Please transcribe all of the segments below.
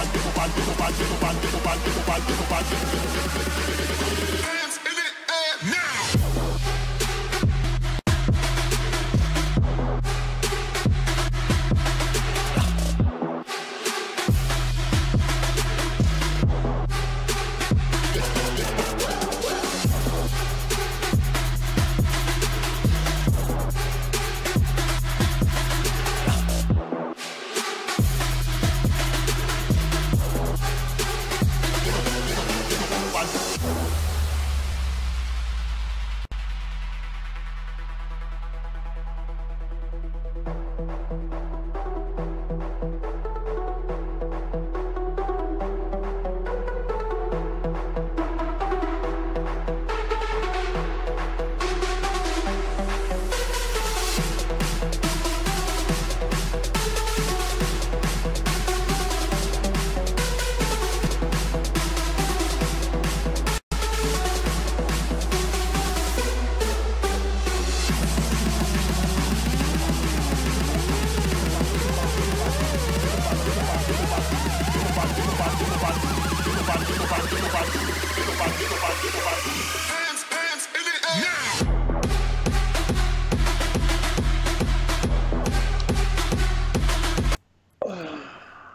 Hands in the air now. Hands in the air now.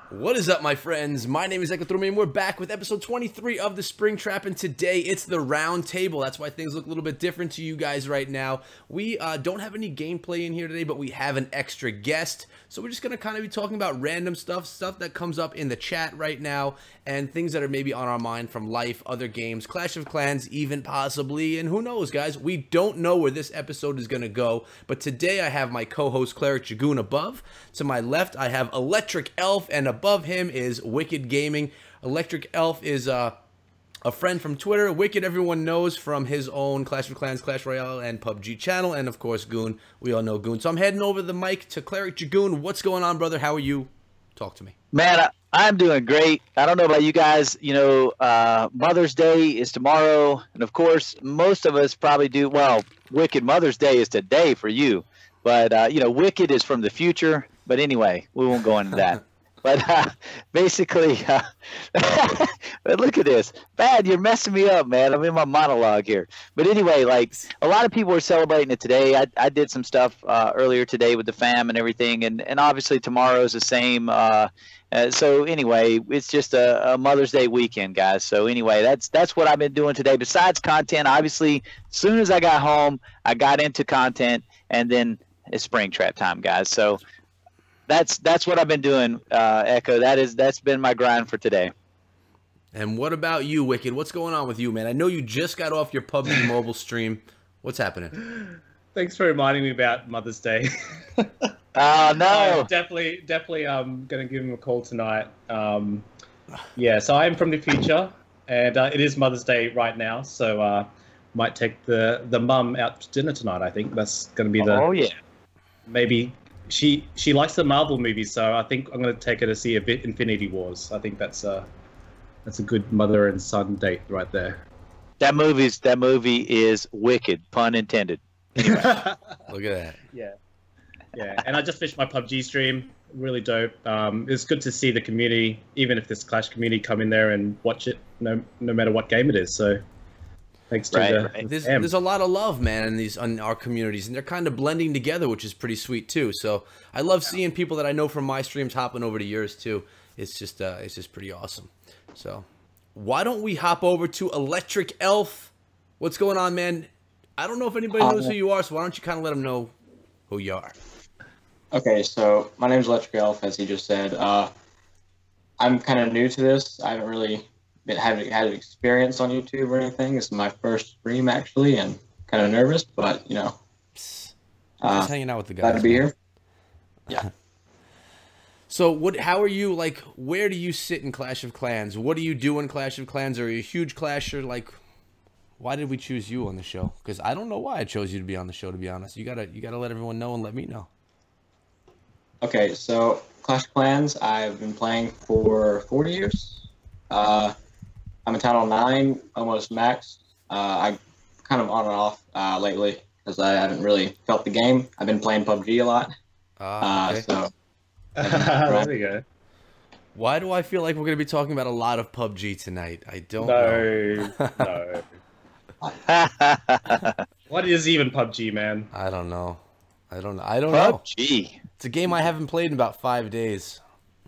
What is up, my friends? My name is Echo Thurman, and we're back with episode 23 of the Spring Trap, and today it's the round table. That's why things look a little bit different to you guys right now. We don't have any gameplay in here today, but we have an extra guest, so we're just going to kind of be talking about random stuff that comes up in the chat right now, and things that are maybe on our mind from life, other games, Clash of Clans, even possibly, and who knows, guys? We don't know where this episode is going to go, but today I have my co-host Cleric Dragoon above. To my left, I have Electric Elf, and above him is Wicked Gaming. Electric Elf is a friend from Twitter. Wicked, everyone knows from his own Clash of Clans, Clash Royale, and PUBG channel, and of course Goon. We all know Goon. So I'm heading over the mic to Cleric Dragoon. What's going on, brother? How are you? Talk to me. Man, I'm doing great. I don't know about you guys. You know, Mother's Day is tomorrow, and of course, most of us probably do. Well, Wicked, Mother's Day is today for you, but you know, Wicked is from the future. But anyway, we won't go into that. But basically, but look at this. Bad, you're messing me up, man. I'm in my monologue here. But anyway, like, a lot of people are celebrating it today. I did some stuff earlier today with the fam and everything, and obviously tomorrow's the same. So anyway, it's just a Mother's Day weekend, guys. So anyway, that's what I've been doing today. Besides content, obviously, as soon as I got home, I got into content, and then it's Spring Trap time, guys. So that's what I've been doing, Echo. That's been my grind for today. And what about you, Wicked? What's going on with you, man? I know you just got off your PUBG mobile stream. What's happening? Thanks for reminding me about Mother's Day. No. Definitely going to give him a call tonight. Yeah, so I'm from the future, and it is Mother's Day right now, so might take the mum out to dinner tonight. I think that's going to be the... Oh, yeah. Maybe... She likes the Marvel movies, so I think I'm going to take her to see a bit Infinity Wars. I think that's a good mother and son date right there. That movie is wicked, pun intended. Anyway. Look at that. Yeah. And I just finished my PUBG stream. Really dope. It's good to see the community, even if this Clash community, come in there and watch it, no matter what game it is. So. Thanks to There's a lot of love, man, in our communities, and they're kind of blending together, which is pretty sweet too. So I love seeing people that I know from my streams hopping over to yours too. It's just pretty awesome. So why don't we hop over to Electric Elf? What's going on, man? I don't know if anybody knows who you are, so why don't you kind of let them know who you are? Okay, so my name is Electric Elf, as he just said. I'm kind of new to this. I haven't really had experience on YouTube or anything. This is my first stream, actually, and kind of nervous, but, you know. Just hanging out with the guys. Glad to be here. Yeah. So how are you, like, where do you sit in Clash of Clans? What do you do in Clash of Clans? Are you a huge Clasher? Like, why did we choose you on the show? Because I don't know why I chose you to be on the show, to be honest. You gotta let everyone know and let me know. Okay, so Clash of Clans, I've been playing for 40 years. I'm in Town 9, almost max. I kind of on and off lately because I haven't really felt the game. I've been playing PUBG a lot. Okay. So there we go. Why do I feel like we're going to be talking about a lot of PUBG tonight? I don't know. No. What is even PUBG, man? I don't know. I don't know. PUBG. It's a game I haven't played in about 5 days.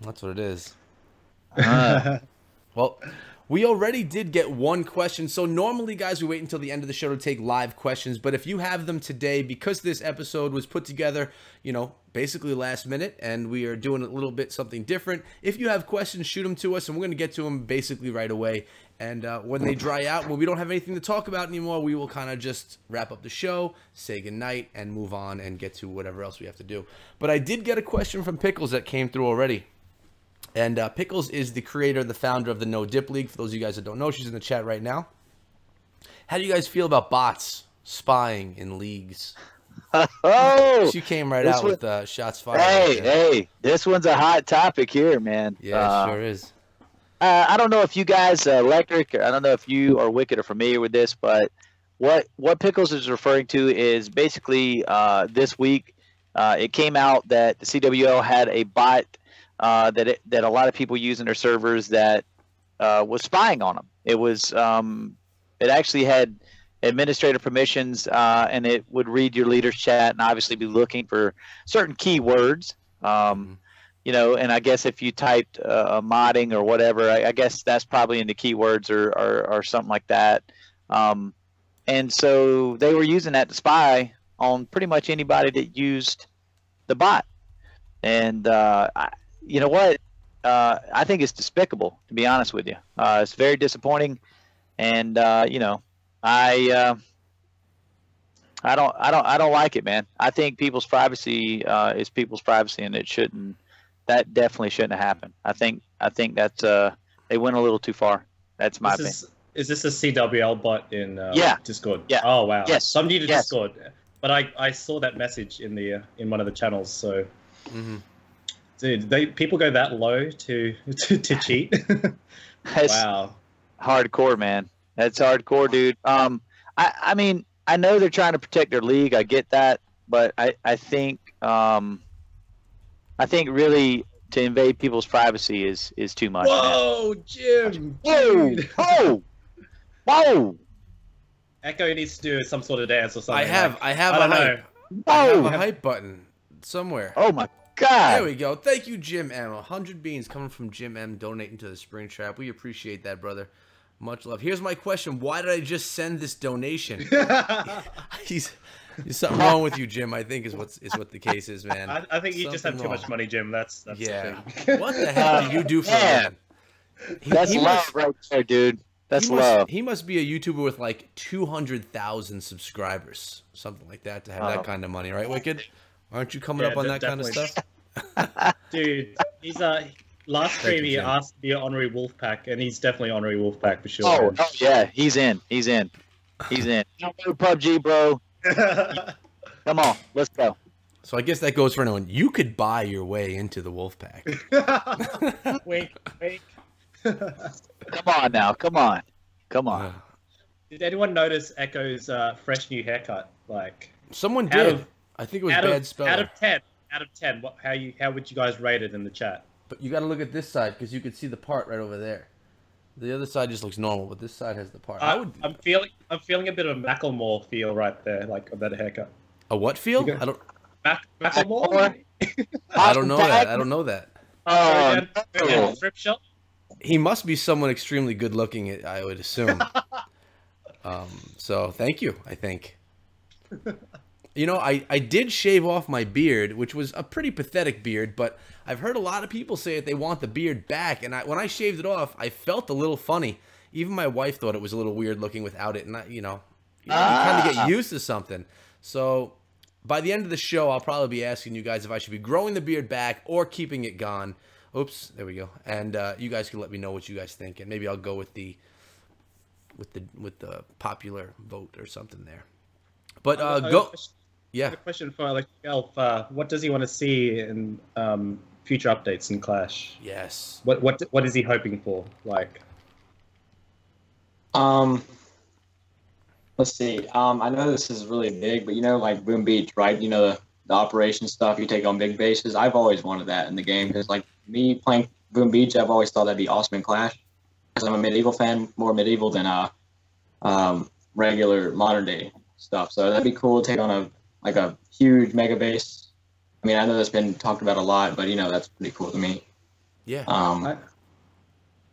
That's what it is. Well, we already did get one question. So normally, guys, we wait until the end of the show to take live questions. But if you have them today, because this episode was put together, you know, basically last minute, and we are doing a little bit something different. If you have questions, shoot them to us, and we're going to get to them basically right away. And when they dry out, when we don't have anything to talk about anymore, we will kind of just wrap up the show, say goodnight, and move on and get to whatever else we have to do. But I did get a question from Pickles that came through already. And Pickles is the creator, the founder of the No Dip League. For those of you guys that don't know, she's in the chat right now. How do you guys feel about bots spying in leagues? Oh, She came right out with shots fired. hey, this one's a hot topic here, man. Yeah, it sure is. I don't know if you guys, Electric, I don't know if you or Wicked are familiar with this, but what Pickles is referring to is basically this week it came out that the CWL had a bot that a lot of people use in their servers that was spying on them. It was it actually had administrator permissions, and it would read your leader's chat and obviously be looking for certain keywords. You know, and I guess if you typed modding or whatever, I guess that's probably in the keywords or something like that. And so they were using that to spy on pretty much anybody that used the bot. And you know what? I think it's despicable, to be honest with you. It's very disappointing, and you know, I don't like it, man. I think people's privacy is people's privacy, and that definitely shouldn't have happened. I think that's they went a little too far. That's my opinion. Is this a CWL bot in Discord? Yeah. Oh wow. Yes. So I'm new to Yes. Discord, but I saw that message in the in one of the channels. So, dude, people go that low to cheat. That's Wow. hardcore, man. That's hardcore, dude. I mean, I know they're trying to protect their league. I get that, but I think really to invade people's privacy is too much. Whoa, Jim! Whoa! Dude. Whoa! Whoa! Echo needs to do some sort of dance or something. I have I a don't know. hype. I have a Whoa! hype button somewhere. Oh my God! There we go. Thank you, Jim M. 100 beans coming from Jim M. donating to the Spring Trap. We appreciate that, brother. Much love. Here's my question. Why did I just send this donation? There's something wrong with you, Jim, I think is what the case is, man. I think you just have Something too much wrong. money, Jim. That's Yeah. the thing. What the hell do you do for a Yeah. living? That's he love must- right there, dude. That's he must, love. He must be a YouTuber with like 200,000 subscribers, something like that, to have that kind of money, right, Wicked? Aren't you coming Yeah, up on that kind of definitely. stuff? Dude, he's last Thank stream you, he Jim. asked to be an honorary Wolfpack, and he's definitely honorary Wolfpack for sure. Oh yeah, he's in. He's in. He's in. No PUBG, bro. Come on, let's go. So I guess that goes for anyone. You could buy your way into the Wolfpack. Wink, wink. Come on now. Come on. Come on. Did anyone notice Echo's fresh new haircut? Like, Someone Out did. of- I think it was out bad of spelling. out of 10, how would you guys rate it in the chat? But you got to look at this side because you can see the part right over there. The other side just looks normal, but this side has the part. I would I'm feeling a bit of a Macklemore feel right there, like of that haircut. a what feel? You got- I don't. Macklemore? I don't know that. I don't know that. Oh, Go down to the thrift shop. He must be someone extremely good looking, I would assume. So thank you, I think. You know, I did shave off my beard, which was a pretty pathetic beard, but I've heard a lot of people say that they want the beard back, and when I shaved it off, I felt a little funny. Even my wife thought it was a little weird looking without it, and you kind of get used to something. So by the end of the show, I'll probably be asking you guys if I should be growing the beard back or keeping it gone. Oops, there we go. And you guys can let me know what you guys think, and maybe I'll go with the popular vote or something there. But go. Yeah. A question for like Elf. What does he want to see in future updates in Clash? Yes. What is he hoping for? Like, Let's see. I know this is really big, but you know, like Boom Beach, right? You know, the operation stuff you take on big bases. I've always wanted that in the game because, like, me playing Boom Beach, I've always thought that'd be awesome in Clash because I'm a medieval fan, more medieval than regular modern day stuff. So that'd be cool to take on a huge mega base. I mean, I know that's been talked about a lot, but that's pretty cool to me. Yeah. I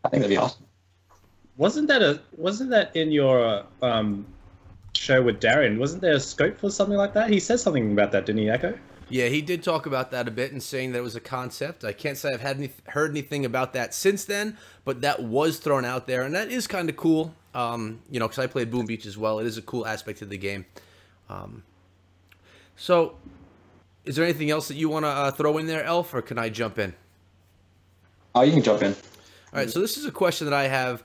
think that'd be awesome. Wasn't that in your show with Darren? Wasn't there a scope for something like that? He said something about that, didn't he, Echo? Yeah, he did talk about that a bit and saying that it was a concept. I can't say I've heard anything about that since then, but that was thrown out there, and that is kind of cool. Because I played Boom Beach as well. It is a cool aspect of the game. So, is there anything else that you want to throw in there, Elf, or can I jump in? Oh, you can jump in. All right, so this is a question that I have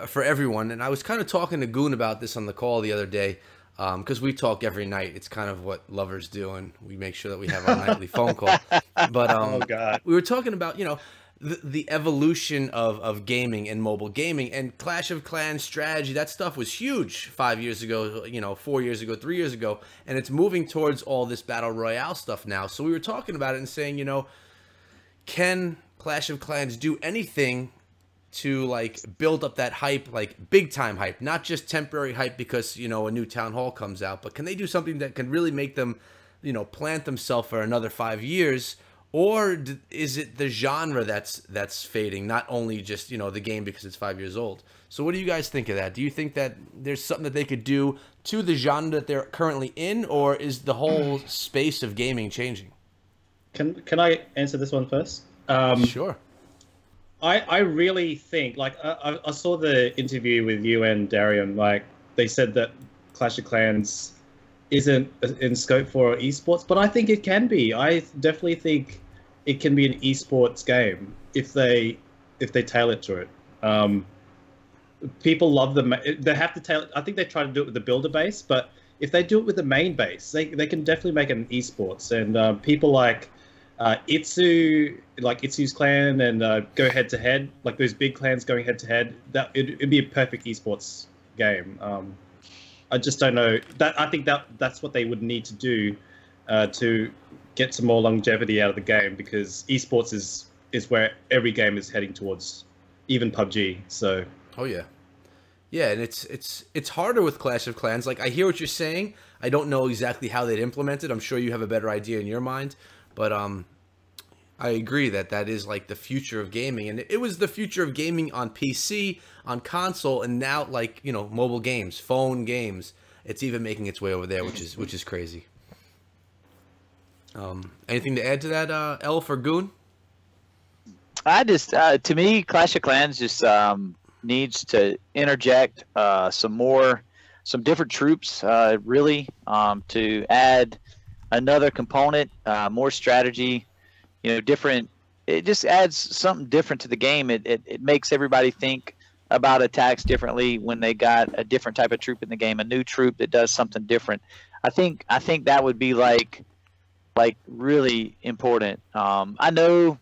for everyone, and I was kind of talking to Goon about this on the call the other day. Because we talk every night. It's kind of what lovers do, and we make sure that we have our nightly phone call. But Oh God. we were talking about, the evolution of gaming and mobile gaming, and Clash of Clans strategy. That stuff was huge 5 years ago, 4 years ago, 3 years ago, and it's moving towards all this battle royale stuff now. So we were talking about it and saying, can Clash of Clans do anything to build up that hype, big time hype, not just temporary hype because a new town hall comes out, but can they do something that can really make them plant themselves for another 5 years? Or is it the genre that's fading, not only just the game because it's 5 years old? So what do you guys think of that? Do you think that there's something that they could do to the genre that they're currently in, or is the whole space of gaming changing? Can I answer this one first? Sure. I really think, I saw the interview with you and Darian. They said that Clash of Clans isn't in scope for esports, but I think it can be. I definitely think it can be an esports game if they tailor it to it. People love them. They have to tailor. I think they try to do it with the builder base, but if they do it with the main base, they can definitely make it an esports. And people like Itsu, like Itsu's clan, and go head to head, like those big clans going head to head. That it'd be a perfect esports game. I just don't know. I think that's what they would need to do to get some more longevity out of the game, because esports is where every game is heading towards, even PUBG. So. Oh yeah, yeah, and it's harder with Clash of Clans. I hear what you're saying. I don't know exactly how they'd implement it. I'm sure you have a better idea in your mind, but I agree that is the future of gaming, and it was the future of gaming on PC, on console, and now mobile games, phone games. It's even making its way over there, which is crazy. Anything to add to that, Elf or Goon? I just, to me, Clash of Clans just needs to interject some different troops, really, to add another component, more strategy. Different. It just adds something different to the game. It makes everybody think about attacks differently when they got a different type of troop in the game, a new troop that does something different. I think that would be really important. I know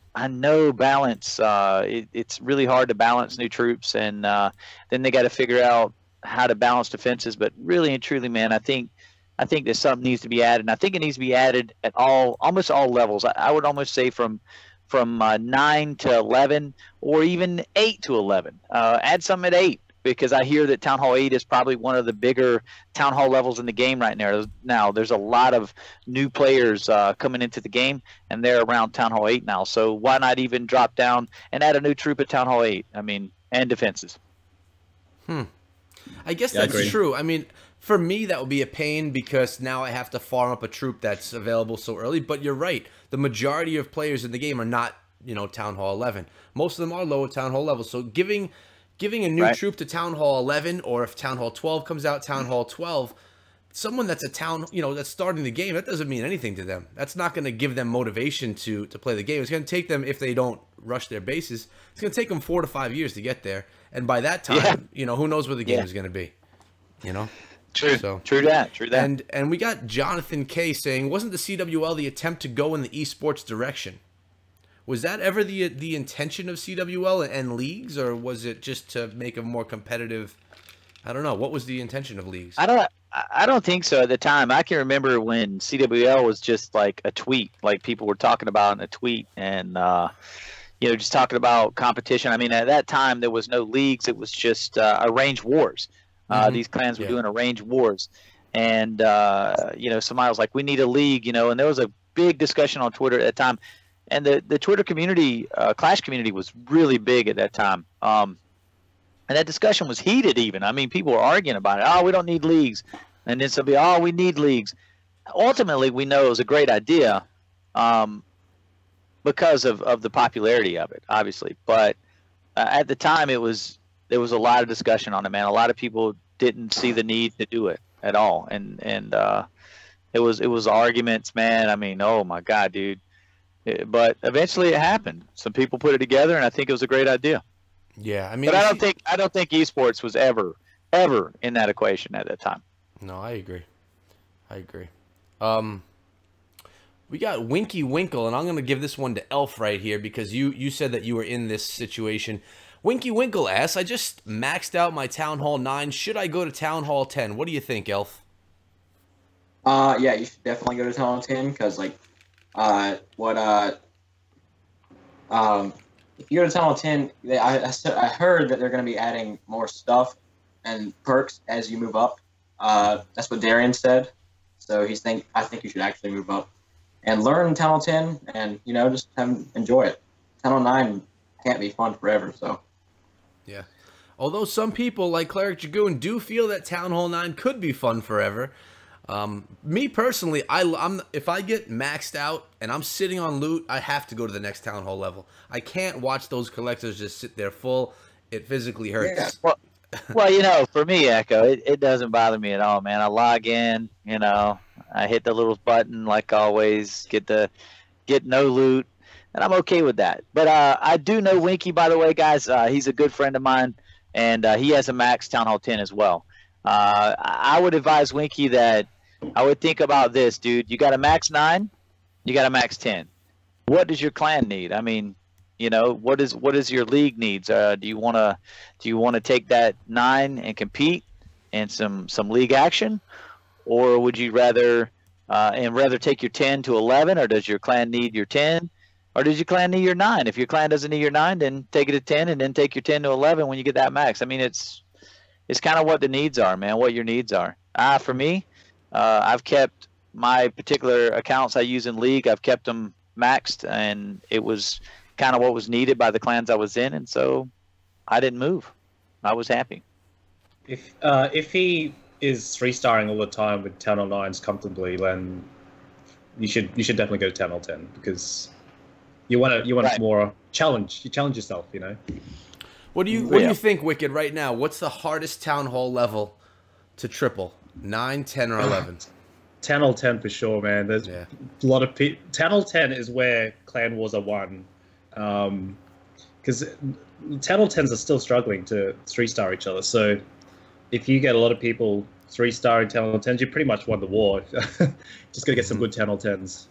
balance. It's really hard to balance new troops, and then they got to figure out how to balance defenses. But really and truly, man, I think that something needs to be added. And I think it needs to be added at almost all levels. I would almost say from 9 to 11, or even 8 to 11. Add something at 8, because I hear that Town Hall 8 is probably one of the bigger Town Hall levels in the game right now. There's a lot of new players coming into the game, and they're around Town Hall 8 now. So why not even drop down and add a new troop at Town Hall 8? I mean, and defenses. I guess Yeah, I that's agree. true. I mean, for me, that would be a pain because now I have to farm up a troop that's available so early. But you're right. The majority of players in the game are not, Town Hall 11. Most of them are lower Town Hall levels. So giving a new troop to Town Hall 11, or if Town Hall 12 comes out, Town Hall 12, someone that's that's starting the game, that doesn't mean anything to them. That's not going to give them motivation to play the game. It's going to take them, if they don't rush their bases, it's going to take them 4 to 5 years to get there. And by that time, who knows where the game is going to be, True. So, True that. And we got Jonathan K saying, wasn't the CWL the attempt to go in the esports direction? Was that ever the intention of CWL and leagues, or was it just to make a more competitive? I don't know. What was the intention of leagues? I don't think so at the time. I can remember when CWL was just like a tweet, like people were talking about in a tweet, and just talking about competition. I mean, at that time there was no leagues; it was just arranged wars. These clans were doing arranged wars, and somebody was like, "We need a league," and there was a big discussion on Twitter at that time, and the Twitter community, Clash community, was really big at that time. And that discussion was heated even. I mean, people were arguing about it. Oh, we don't need leagues. And then somebody, oh, we need leagues. Ultimately, we know it was a great idea because of the popularity of it, obviously. But at the time, there was a lot of discussion on it, man. A lot of people didn't see the need to do it at all. And it was arguments, man. I mean, oh, my God, dude. But eventually it happened. Some people put it together, and I think it was a great idea. Yeah, I mean, but I don't think esports was ever in that equation at that time. No, I agree. We got Winky Winkle, and I'm going to give this one to Elf right here because you said that you were in this situation. Winky Winkle asks, I just maxed out my Town Hall 9. Should I go to Town Hall 10? What do you think, Elf? Yeah, you should definitely go to Town Hall 10 because, like, if you go to Town Hall 10, I heard that they're going to be adding more stuff and perks as you move up. That's what Darian said. So I think you should actually move up and learn Town Hall 10 and, just enjoy it. Town Hall 9 can't be fun forever, so. Yeah. Although some people, like Cleric Dragoon, do feel that Town Hall 9 could be fun forever. Me personally, if I get maxed out and I'm sitting on loot, I have to go to the next Town Hall level. I can't watch those collectors just sit there full. It physically hurts. Yeah. Well, for me, Echo, it doesn't bother me at all, man. I log in, I hit the little button like always, get no loot, and I'm okay with that. But I do know Winky, by the way, guys. He's a good friend of mine, and he has a max Town Hall 10 as well. I would advise Winky that I would think about this, dude. You got a max 9, you got a max 10. What does your clan need? I mean, what is your league needs? Do you want to take that 9 and compete in some league action, or would you rather take your 10 to 11, or does your clan need your 10, or does your clan need your 9? If your clan doesn't need your 9, then take it to 10 and then take your 10 to 11 when you get that max. I mean, it's kind of what the needs are, man. What your needs are. For me, I've kept my particular accounts I use in league. I've kept them maxed, and it was kind of what was needed by the clans I was in, and so I didn't move. I was happy. If he is 3-starring all the time with Town Hall 9s comfortably, then you should definitely go to Town Hall 10 because you want Right. more challenge. You challenge yourself, What do you think, Wicked, right now? What's the hardest Town Hall level to triple? 9, 10, or 11? Town Hall 10 for sure, man. There's a lot of people. Town Hall 10 is where clan wars are won. Because Town Hall 10s are still struggling to 3-star each other. So if you get a lot of people 3-starring Town Hall 10s, you pretty much won the war. Just gotta get some good Town Hall 10s.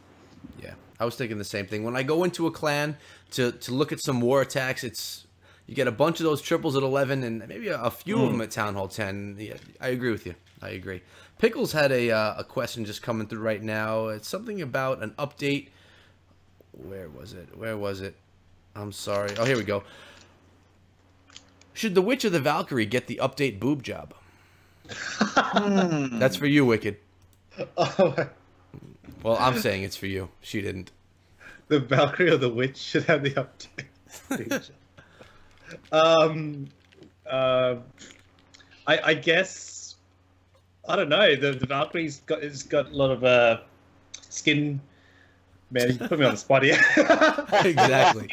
Yeah, I was thinking the same thing. When I go into a clan to look at some war attacks, you get a bunch of those triples at 11 and maybe a few of them at Town Hall 10. Yeah, I agree with you. I agree. Pickles had a question just coming through right now. It's something about an update. Where was it? I'm sorry. Oh, here we go. Should the Witch of the Valkyrie get the update boob job? That's for you, Wicked. Oh, Well, I'm saying it's for you. She didn't. the Valkyrie or the Witch should have the update. I guess I don't know. The Valkyrie's got a lot of skin. Man, you put me on the spot here. Exactly.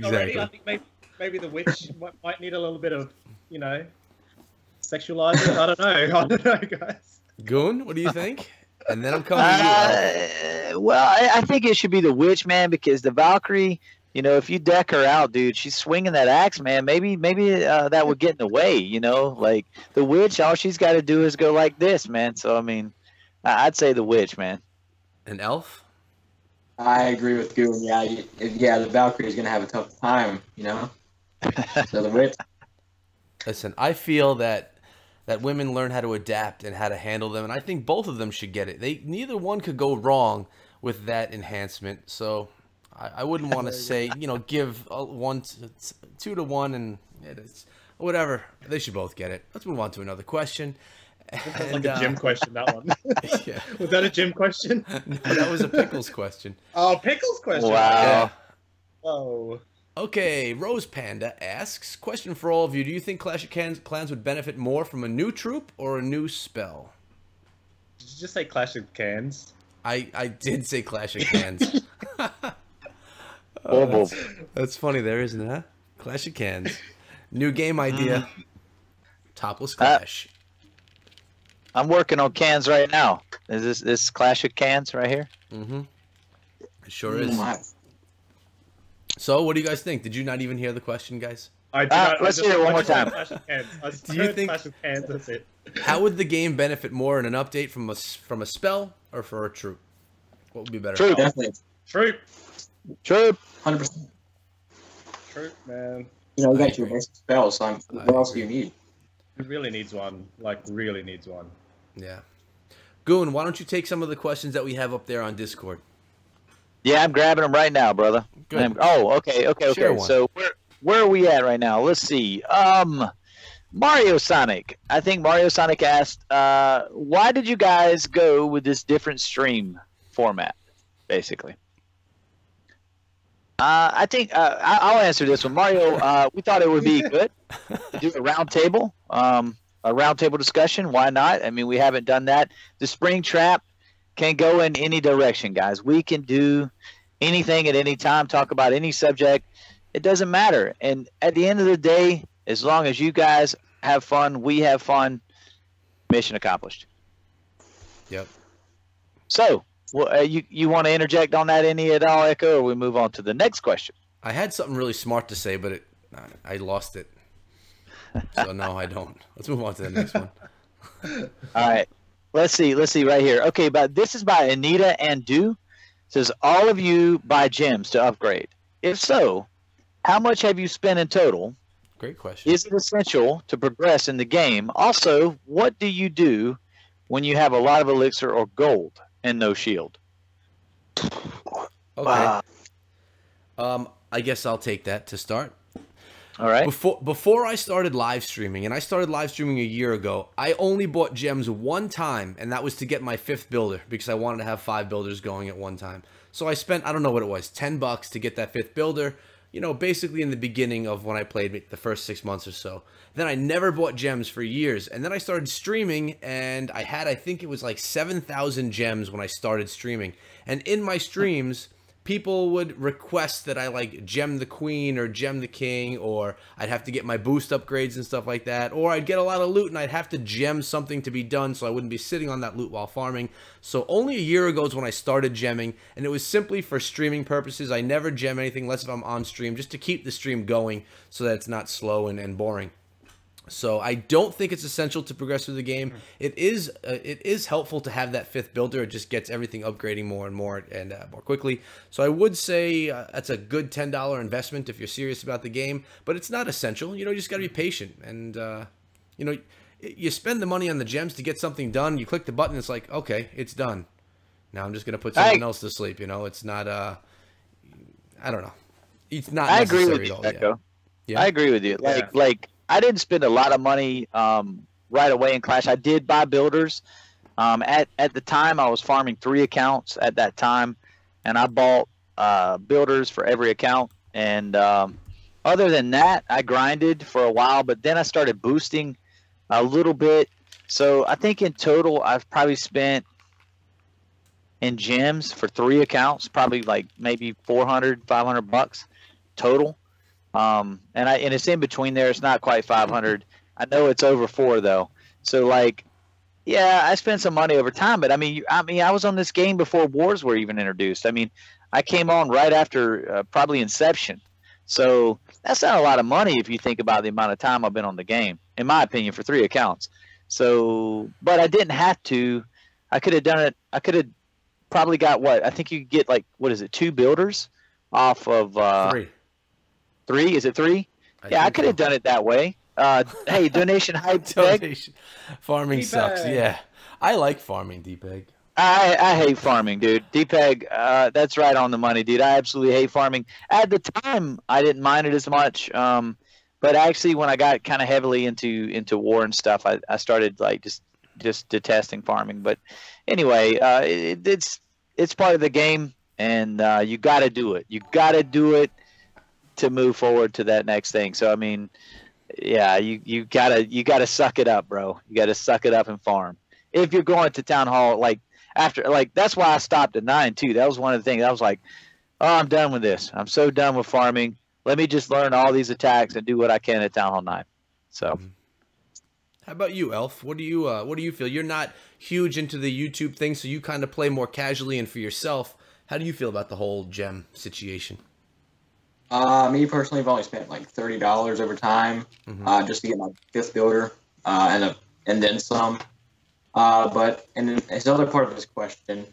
Already. I think maybe the Witch might need a little bit of, sexualizing. I don't know, guys. Goon, what do you think? And then I'm coming to you. Well, I think it should be the Witch, man, because the Valkyrie, if you deck her out, dude, she's swinging that axe, man. Maybe that would get in the way, Like the Witch, all she's got to do is go like this, man. So I mean, I'd say the Witch, man. An Elf? I agree with Goon. Yeah, the Valkyrie is gonna have a tough time, So the Witch. Listen, I feel that women learn how to adapt and how to handle them, and I think both of them should get it. Neither one could go wrong with that enhancement. So I wouldn't want to say, give 2 to 1 and it's whatever. They should both get it. Let's move on to another question. That's like a gym question, that one. Yeah. Was that a gym question? No, that was a Pickles question. Oh, Pickles question. Wow. Oh. Okay, Rose Panda asks, question for all of you. Do you think Clash of Clans would benefit more from a new troop or a new spell? Did you just say Clash of Cans? I did say Clash of Clans. Bobo. That's funny there, isn't it? Huh? Clash of Clans. New game idea. Topless Clash. I'm working on cans right now. Is this Clash of Cans right here? Mm-hmm. It sure is. My. So, what do you guys think? Did you not even hear the question, guys? I did not, let's hear it one more time. Clash of Cans. I Do you heard think- Clash of Cans, that's it. How would the game benefit more in an update from a spell or for a troop? What would be better? Troop. Definitely. Troop. Troop. 100%. Troop, man. You know, you I got your agree. basic spells, so what else do you need? He really needs one. Like, really needs one. Yeah. Goon, why don't you take some of the questions that we have up there on Discord? Yeah, I'm grabbing them right now, brother. Good. Okay. Share one. So where are we at right now? Let's see. Mario Sonic. I think Mario Sonic asked, why did you guys go with this different stream format, basically? I think I'll answer this one. Mario, we thought it would be good to do a roundtable discussion. Why not? I mean, we haven't done that. The Spring Trap can go in any direction, guys. We can do anything at any time, talk about any subject. It doesn't matter. And at the end of the day, as long as you guys have fun, we have fun, mission accomplished. Yep. So, well, you want to interject on that any at all, Echo, or we move on to the next question? I had something really smart to say, but I lost it. So no, I don't. Let's move on to the next one. All right. Let's see right here. Okay, but this is by Anita and Do. Says, all of you buy gems to upgrade. If so, how much have you spent in total? Great question. Is it essential to progress in the game? Also, what do you do when you have a lot of elixir or gold and no shield? Okay. I guess I'll take that to start. All right. Before I started live streaming, and I started live streaming a year ago, I only bought gems one time, and that was to get my 5th builder because I wanted to have 5 builders going at one time. So I spent, I don't know what it was, $10 to get that 5th builder, basically in the beginning of when I played the first 6 months or so. Then I never bought gems for years, and then I started streaming, and I think it was like 7,000 gems when I started streaming. And in my streams, people would request that I like gem the queen or gem the king, or I'd have to get my boost upgrades and stuff like that, or I'd get a lot of loot and I'd have to gem something to be done so I wouldn't be sitting on that loot while farming. So only a year ago is when I started gemming, and it was simply for streaming purposes. I never gem anything unless if I'm on stream, just to keep the stream going so that it's not slow and boring. So I don't think it's essential to progress through the game. It is helpful to have that 5th builder. It just gets everything upgrading more and more and more quickly. So I would say that's a good $10 investment if you're serious about the game. But it's not essential. You just got to be patient. And, you spend the money on the gems to get something done. You click the button. It's like, okay, it's done. Now I'm just going to put someone else to sleep. It's not, I don't know. It's not I agree necessary with you, at all. Echo. Yeah. I agree with you. Yeah. Like I didn't spend a lot of money right away in Clash. I did buy builders. At the time, I was farming 3 accounts at that time, and I bought builders for every account. And other than that, I grinded for a while, but then I started boosting a little bit. So I think in total, I've probably spent in gems for 3 accounts, probably like maybe $400-500 total. And it's in between there. It's not quite 500. I know it's over 4 though. So yeah, I spent some money over time, but I mean, I was on this game before wars were even introduced. I mean, I came on right after probably inception. So that's not a lot of money if you think about the amount of time I've been on the game, in my opinion, for 3 accounts. So, but I didn't have to. I could have done it. I could have probably got I think you could get 2 builders off of 3. 3? Is it 3? Yeah, I could have done it that way. Hey, donation hype. Donation. Farming D-Bag. sucks. Yeah, I like farming, D-Bag. I hate farming, dude. DPEG, that's right on the money, dude. I absolutely hate farming. At the time, I didn't mind it as much. But actually, when I got kind of heavily into war and stuff, I started like just detesting farming. But anyway, it's part of the game, and you got to do it. You got to do it to move forward to that next thing. So I mean, yeah, you gotta suck it up, bro. You gotta suck it up and farm. If you're going to town hall, like after, like that's why I stopped at 9 too. That was one of the things. I was like, oh, I'm done with this. I'm so done with farming. Let me just learn all these attacks and do what I can at town hall 9. So. How about you, Elf? What do you feel? You're not huge into the YouTube thing, so you kind of play more casually and for yourself. How do you feel about the whole gem situation? Me personally, I've only spent like $30 over time, just to get my 5th builder, and then some. But and then as the other part of this question,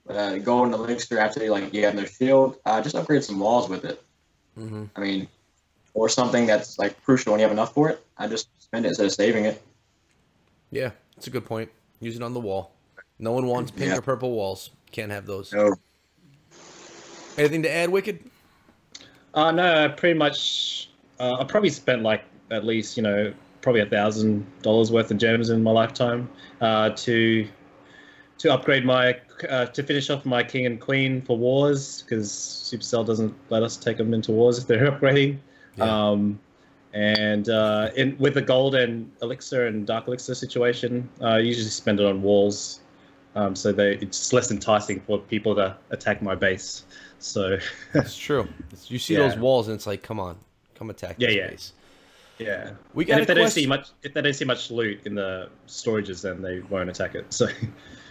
going to Elixir after you have no shield, just upgrade some walls with it. I mean, or something that's like crucial when you have enough for it. I just spend it instead of saving it. Yeah, that's a good point. Use it on the wall. No one wants pink or purple walls. Can't have those. No. Anything to add, Wicked? No, I pretty much. I probably spent like at least probably $1,000 worth of gems in my lifetime to upgrade my to finish off my king and queen for wars, because Supercell doesn't let us take them into wars if they're upgrading. Yeah. With the gold and elixir and dark elixir situation, I usually spend it on walls, so it's less enticing for people to attack my base. So It's true. You see those walls and it's like, come on, come attack this base. Yeah. We got if they don't see much loot in the storages, then they won't attack it. So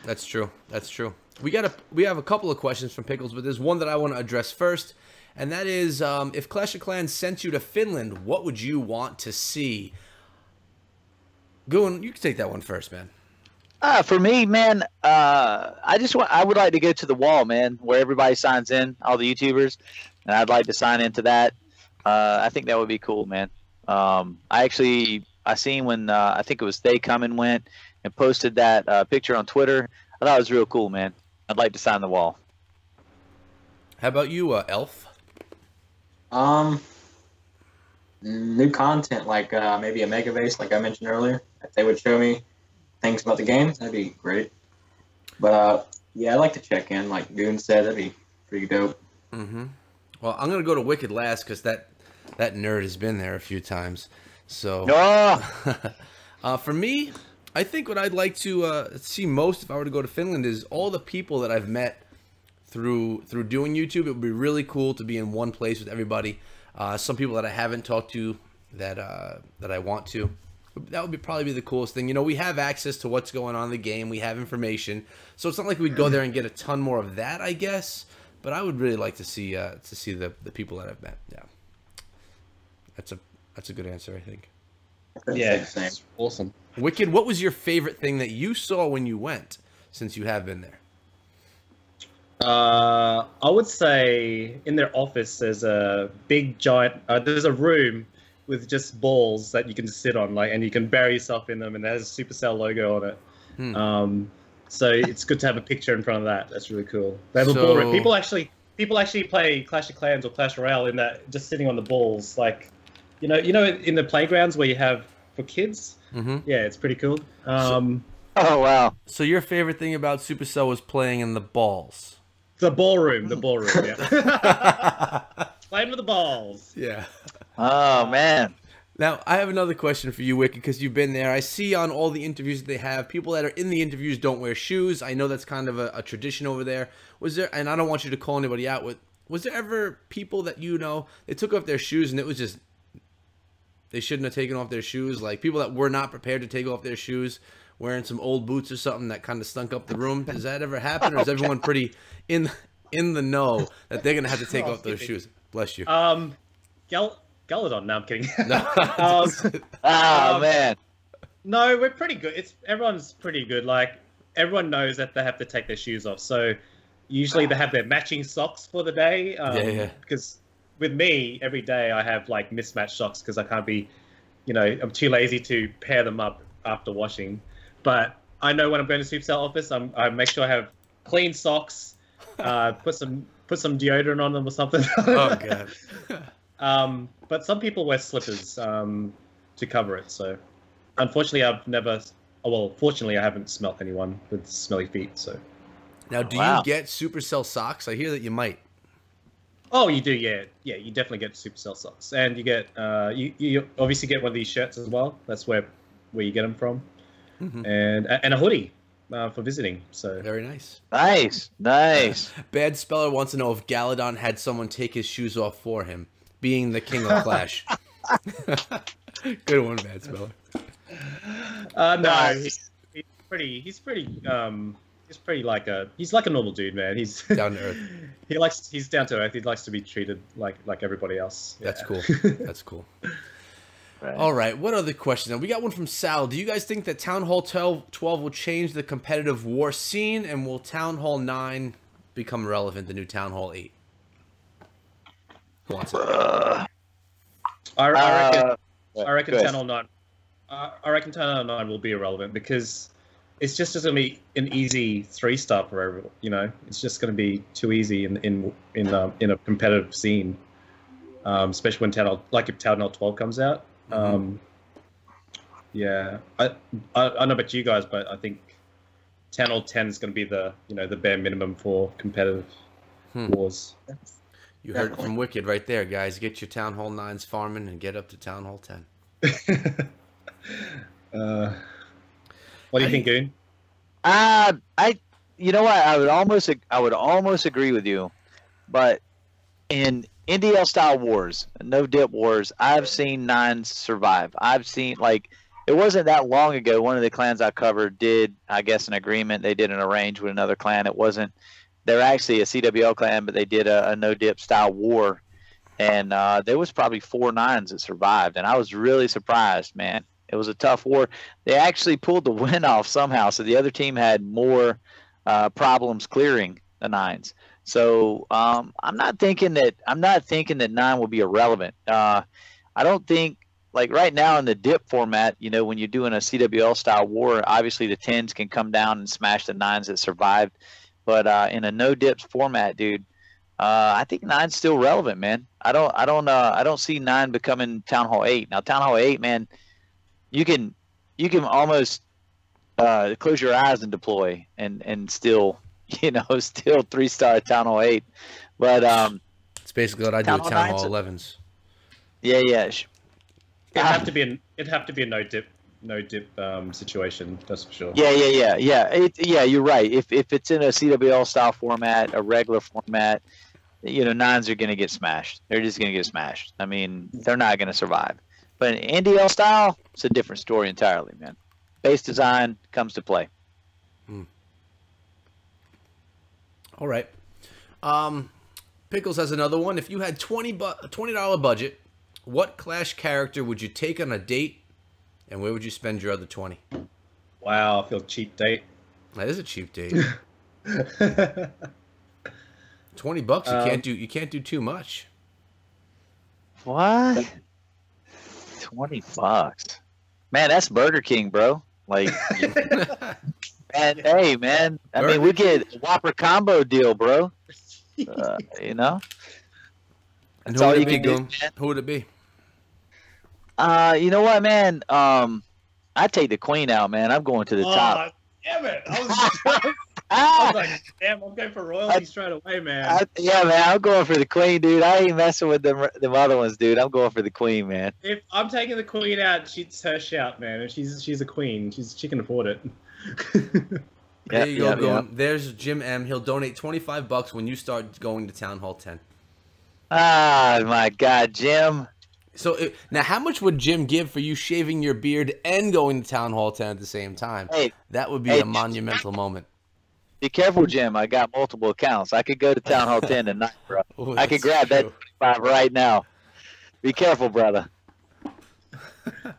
That's true. That's true. We have a couple of questions from Pickles, but there's one that I want to address first, and that is, if Clash of Clans sent you to Finland, what would you want to see? Goon, you can take that one first, man. For me, man, I would like to go to the wall, man, where everybody signs in, all the YouTubers, and I'd like to sign into that. I think that would be cool, man. I seen when I think it was They Come and Went and posted that picture on Twitter. I thought it was real cool, man. I'd like to sign the wall. How about you, Elf? New content like maybe a mega base, like I mentioned earlier. If they would show me things about the game, that'd be great. But yeah, I'd like to check in, like Goon said. That'd be pretty dope. Well, I'm gonna go to Wicked last because that nerd has been there a few times. So for me, I think what I'd like to see most if I were to go to Finland is all the people that I've met through doing YouTube. It would be really cool to be in one place with everybody. Some people that I haven't talked to that I want to. That would probably be the coolest thing. We have access to what's going on in the game. We have information, so it's not like we'd go there and get a ton more of that, I guess. But I would really like to see the people that I've met. Yeah, that's a good answer, I think. yeah, Same. awesome. Wicked, what was your favorite thing that you saw when you went, since you have been there? I would say in their office there's a big giant. There's a room with just balls that you can sit on, and you can bury yourself in them, and there's a Supercell logo on it. So it's good to have a picture in front of that. That's really cool. They have a ball room. People actually play Clash of Clans or Clash Royale in that, just sitting on the balls, like in the playgrounds where you have for kids. Yeah, it's pretty cool. Oh wow! So your favorite thing about Supercell was playing in the balls. The ballroom, yeah. Playing with the balls. Yeah. Oh man. Now, I have another question for you, Wicked, because you've been there. I see on all the interviews that they have, people that are in the interviews don't wear shoes. I know that's kind of a tradition over there. Was there, and I don't want you to call anybody out, was there ever people that they took off their shoes and it was just, they shouldn't have taken off their shoes? Like people that were not prepared to take off their shoes, wearing some old boots or something that kind of stunk up the room. Does that ever happen, or is everyone pretty in the know that they're gonna have to take off those shoes? Bless you. Galadon. No, I'm kidding. Man. No, we're pretty good. Everyone's pretty good. Like everyone knows that they have to take their shoes off. So usually they have their matching socks for the day. Because with me, every day I have like mismatched socks because I can't be, I'm too lazy to pair them up after washing. But I know when I'm going to Supercell office, I make sure I have clean socks, put some deodorant on them or something. Oh god. But some people wear slippers to cover it. So, unfortunately, I've never. Oh, well, fortunately, I haven't smelt anyone with smelly feet. So. Now, do Wow. you get Supercell socks? I hear that you might. Oh, you do, yeah. You definitely get Supercell socks, and you get you obviously get one of these shirts as well. That's where you get them from, and a hoodie for visiting. So Very nice. Nice. Bad Speller wants to know if Galadon had someone take his shoes off for him, being the king of Clash. Good one, Bad Speller. no, Nice. he's pretty. He's like a normal dude, man. He's Down to earth. He's down to earth. He likes to be treated like everybody else. That's Yeah. cool. That's cool. Right. All right, what other question? Now, we got one from Sal. Do you guys think that Town Hall 12 will change the competitive war scene, and will Town Hall 9 become relevant, the new Town Hall 8? Who wants it? I reckon good. Town Hall 9. I reckon Town Hall 9 will be irrelevant because it's just going to be an easy 3-star for everyone. You know, it's just going to be too easy in a competitive scene, especially when if Town Hall 12 comes out. Yeah, I don't know about you guys, but I think Town Hall 10 is going to be the bare minimum for competitive wars. You heard it from Wicked right there, guys. Get your Town Hall 9s farming and get up to Town Hall 10. What do you think, Goon? You know what? I would almost agree with you, but in NDL style wars, no dip wars, I've seen 9s survive. I've seen, like, it wasn't that long ago. One of the clans I covered did, I guess, an agreement. They did an arrange with another clan. It wasn't. They're actually a CWL clan, but they did a no dip style war, and there was probably 4 9s that survived, and I was really surprised, man. It was a tough war. They actually pulled the win off somehow, so the other team had more problems clearing the 9s. So I'm not thinking that 9 will be irrelevant. I don't think, like, right now in the dip format, when you're doing a CWL style war, obviously the 10s can come down and smash the 9s that survived. But in a no dips format, dude, I think 9's still relevant, man. I don't see 9 becoming Town Hall 8. Now Town Hall 8, man, you can almost close your eyes and deploy and still 3-star Town Hall 8. But It's basically what I do Town with Hall Town Hall 9's 11s. yeah. It'd have to be a no dip situation. That's for sure. Yeah. You're right. If it's in a CWL style format, a regular format, 9s are going to get smashed. They're just going to get smashed. I mean, they're not going to survive. But in NDL style, it's a different story entirely, man. Base design comes to play. All right. Pickles has another one. If you had $20 budget, what Clash character would you take on a date, and where would you spend your other 20? Wow, I feel cheap date. That is a cheap date. $20, you can't do too much. What? $20, man. That's Burger King, bro. Like, and hey, man. I mean, we get a Whopper combo deal, bro. And That's who all would you it be, can do, Goon? man. Who would it be? You know what, man? I take the queen out, man. I'm going to the top. Damn it! I was like, damn, I'm going for royalty straight away, man. Yeah, man. I'm going for the queen, dude. I ain't messing with them other ones, dude. I'm going for the queen, man. If I'm taking the queen out, she's her shout, man. If she's a queen, she can afford it. There you go, Goon. There's Jim M. He'll donate $25 when you start going to Town Hall 10. Ah, my God, Jim. So now, how much would Jim give for you shaving your beard and going to Town Hall 10 at the same time? Hey, that would be hey, a monumental moment. Be careful, Jim. I got multiple accounts. I could go to Town Hall 10 tonight, bro. Ooh, I could that's grab that true. 25 right now. Be careful, brother.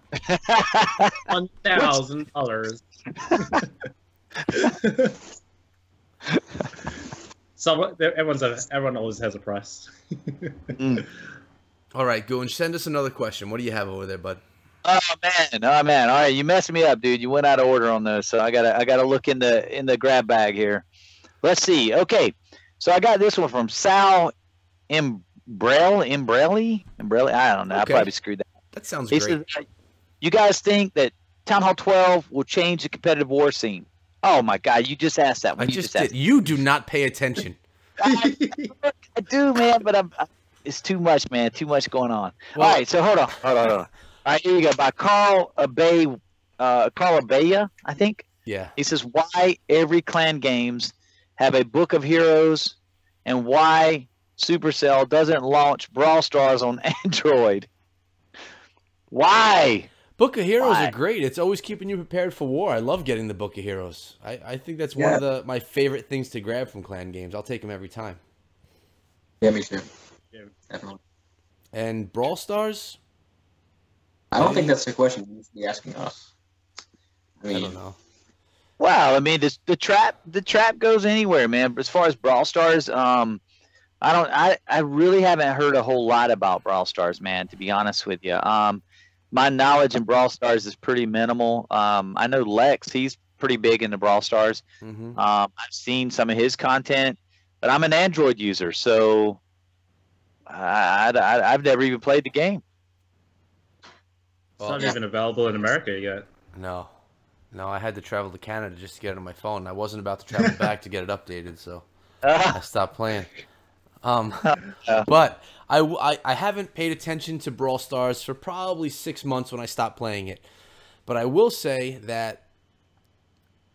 $1,000. Everyone always has a price. All right, Goon, send us another question. What do you have over there, bud? Oh man. All right, you messed me up, dude. You went out of order on those, so I gotta look in the grab bag here. Let's see. Okay, so I got this one from Sal Imbrelli. I don't know. I Okay. probably screwed that. That sounds He great. says, you guys think that Town Hall 12 will change the competitive war scene? Oh my God, you just asked that I one. You just asked did. You do not pay attention. I do, man, but it's too much, man. Too much going on. Well- All right, so hold on. All right, here you go. By Carl Abaya, I think. Yeah. He says, why every clan games have a book of heroes and why Supercell doesn't launch Brawl Stars on Android. Why? Book of Heroes Why? are great. It's always keeping you prepared for war. I love getting the Book of Heroes. I think that's one of my favorite things to grab from clan games. I'll take them every time. Yeah, me too. Yeah. Definitely. And Brawl Stars, I don't think that's the question you should be asking us. I I mean, don't know. Wow, I mean, the trap goes anywhere, man. But as far as Brawl Stars, I really haven't heard a whole lot about Brawl Stars, man. To be honest with you, my knowledge in Brawl Stars is pretty minimal. I know Lex, he's pretty big into Brawl Stars. Hmm. I've seen some of his content, but I'm an Android user, so I've never even played the game. It's not even available in America yet. No, I had to travel to Canada just to get it on my phone. I wasn't about to travel back to get it updated, so I stopped playing. But I haven't paid attention to Brawl Stars for probably 6 months when I stopped playing it. But I will say that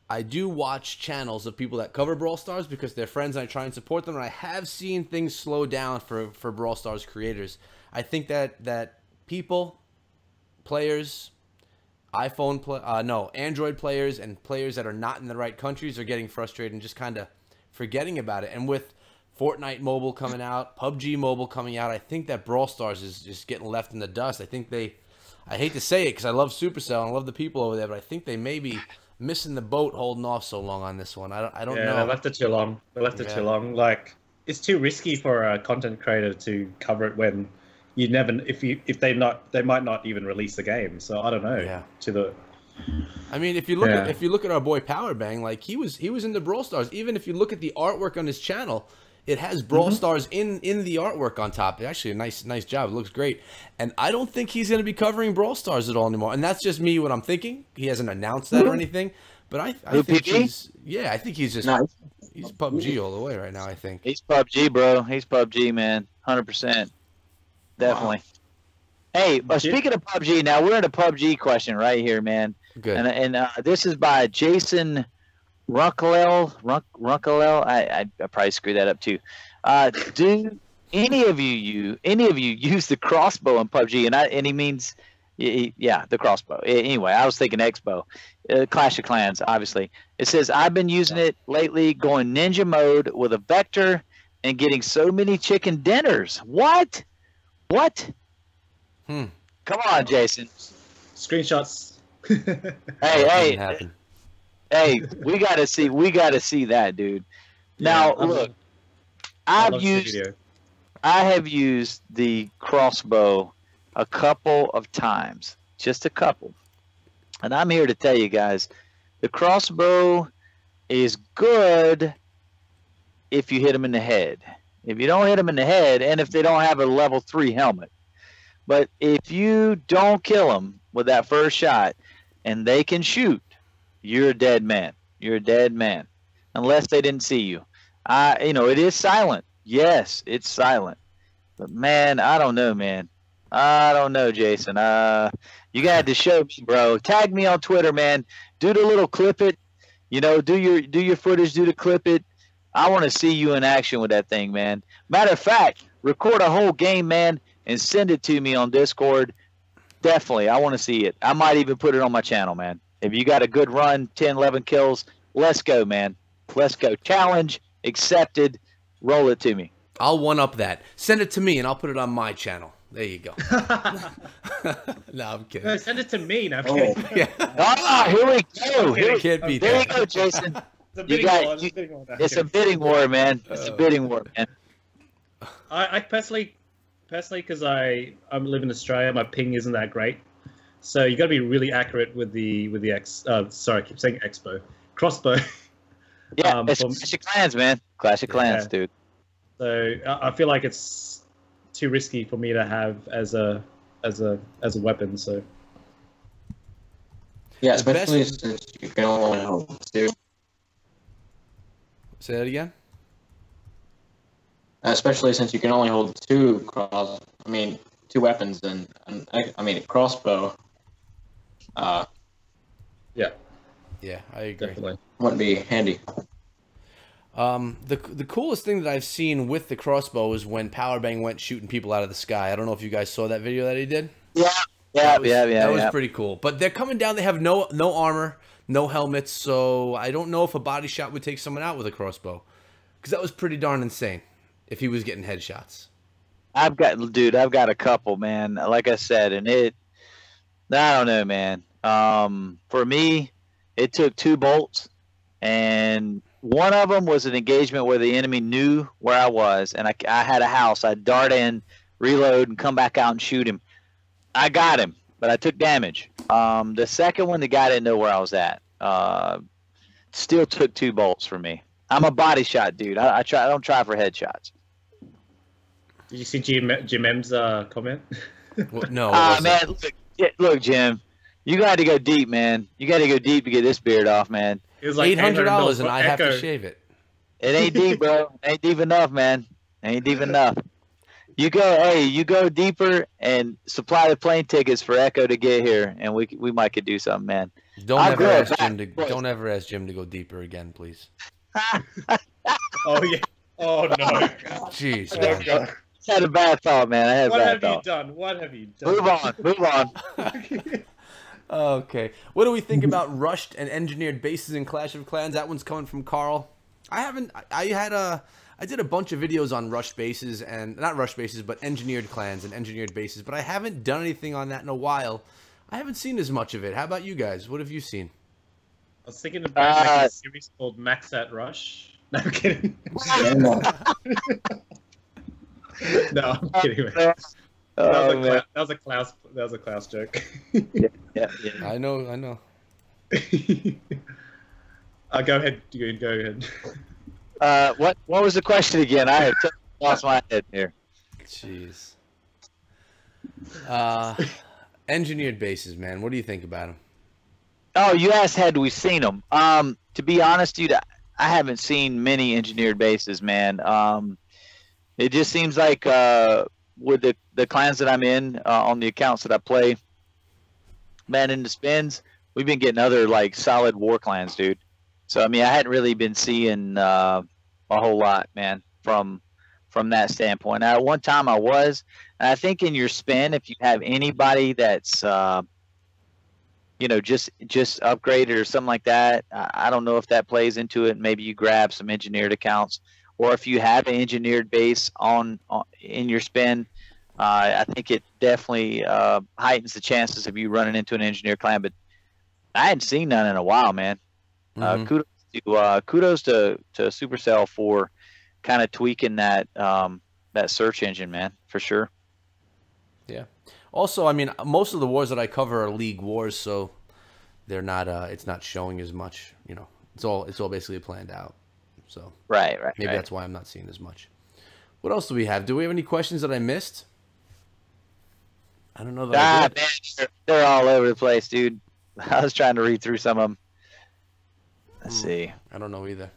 I do watch channels of people that cover Brawl Stars because they're friends and I try and support them. And I have seen things slow down for Brawl Stars creators. I think that people, players, Android players and players that are not in the right countries are getting frustrated and just kind of forgetting about it. And with Fortnite Mobile coming out, PUBG Mobile coming out, I think that Brawl Stars is just getting left in the dust. I think I hate to say it because I love Supercell and I love the people over there, but I think they may be missing the boat holding off so long on this one. I don't Yeah, know. they left it too long. Yeah. Too long. Like, it's too risky for a content creator to cover it when you never, they might not even release the game. So I don't know. Yeah. I mean, if you look at our boy Powerbang, like he was into Brawl Stars. Even if you look at the artwork on his channel, it has Brawl Stars in the artwork on top. Actually, a nice job. It looks great. And I don't think he's going to be covering Brawl Stars at all anymore. And that's just me what I'm thinking. He hasn't announced that or anything. But I think I think he's just he's PUBG all the way right now. I think He's PUBG, bro. He's PUBG, man. 100%. Definitely. Hey, speaking of PUBG, now we're in a PUBG question right here, man. good. And this is by Jason Runkelel. I probably screwed that up too. Do any of you use the crossbow in PUBG? And he means, yeah, the crossbow. Anyway, I was thinking Expo, Clash of Clans, obviously. It says I've been using it lately, going ninja mode with a vector and getting so many chicken dinners. What? Hmm. Come on, Jason. Screenshots. Hey, Didn't happen. hey, we gotta see that, dude. Now Yeah, look, I I love the video. have used the crossbow a couple of times, just a couple, and I'm here to tell you guys, the crossbow is good if you hit them in the head. If you don't hit them in the head, and if they don't have a level 3 helmet, but if you don't kill them with that first shot, and they can shoot, you're a dead man. You're a dead man, unless they didn't see you. It is silent. Yes, it's silent. But man, I don't know, man. I don't know, Jason. You got to show me, bro. Tag me on Twitter, man. Do the little clip it. Do your footage. Do the clip it. I want to see you in action with that thing, man. Matter of fact, record a whole game, man, and send it to me on Discord. Definitely, I want to see it. I might even put it on my channel, man. If you got a good run, 10, 11 kills, let's go, man. Let's go. Challenge accepted. Roll it to me. I'll one up that. Send it to me and I'll put it on my channel. There you go. No, I'm No, kidding. send it to me now. Oh. Yeah, Ah, here we go. Okay. can't beat There you that. go, Jason. It's a You bidding got- war, you- it's a bidding war now. It's a bidding war, man. It's a bidding war, man. I personally, because I live in Australia, my ping isn't that great, so you got to be really accurate with the crossbow. Yeah, it's for- Clash of Clans, man. Clash of Clans, Yeah. dude. So I feel like it's too risky for me to have as a weapon. So Yeah, The best- especially since you can only hold two. Say that again. Especially since you can only hold two weapons and a crossbow. yeah, Yeah, I agree. definitely. Wouldn't be handy. The coolest thing that I've seen with the crossbow is when Powerbang went shooting people out of the sky. I don't know if you guys saw that video that he did. Yeah, That was yeah. pretty cool. But they're coming down. They have no armor, no helmets, so I don't know if a body shot would take someone out with a crossbow, because that was pretty darn insane. If he was getting headshots. I've got a couple, man. Like I said, and I don't know, man. For me, it took 2 bolts, and one of them was an engagement where the enemy knew where I was, and I had a house. I'd dart in, reload, and come back out and shoot him. I got him, but I took damage. The second one, the guy didn't know where I was at. Still took 2 bolts for me. I'm a body shot dude. I don't try for headshots. Did you see Jim M's comment? Well, no. It wasn't. Man, look, Jim. You got to go deep, man. You got to go deep to get this beard off, man. It was like $800 and for I have to Echo. shave it. It ain't deep, bro. It ain't deep enough, man. It ain't deep enough. You go deeper and supply the plane tickets for Echo to get here, and we might could do something, man. Don't I'll ever grow ask it Jim back. to don't ever ask Jim to go deeper again, please. Oh yeah. Oh no. Jeez. Oh, man. God. I had a bad thought, man. I had a What bad have you thought. done? What have you done? Move on. Okay. What do we think about rushed and engineered bases in Clash of Clans? That one's coming from Carl. I did a bunch of videos on rushed bases, and not rushed bases, but engineered clans and engineered bases, but I haven't done anything on that in a while. I haven't seen as much of it. How about you guys? What have you seen? I was thinking about making a series called Max at Rush. No, I'm kidding. No, I'm kidding. Man. That Oh, man. was a Klaus joke. Yeah. I know. Go ahead. Go ahead. What was the question again? I had lost my head here. Jeez. Engineered bases, man. What do you think about them? Oh, you asked had we seen them? To be honest, dude, I haven't seen many engineered bases, man. It just seems like with the clans that I'm in on the accounts that I play, man, in the spins, we've been getting other like solid war clans, dude. So I mean, I hadn't really been seeing a whole lot, man, from that standpoint. Now, at one time I was, and I think in your spin, if you have anybody that's just upgraded or something like that, I don't know if that plays into it. Maybe you grab some engineered accounts, or if you have an engineered base on in your spin, I think it definitely heightens the chances of you running into an engineered clan. But I hadn't seen none in a while, man. Mhm. Kudos to Supercell for kind of tweaking that search engine, man, for sure. Yeah. Also, I mean, most of the wars that I cover are league wars, so they're not. It's not showing as much. You know, it's all basically planned out. So Right. maybe that's why I'm not seeing as much. What else do we have? Do we have any questions that I missed? I don't know that I did. Man, they're all over the place, dude. I was trying to read through some of them. Let's see. I don't know either.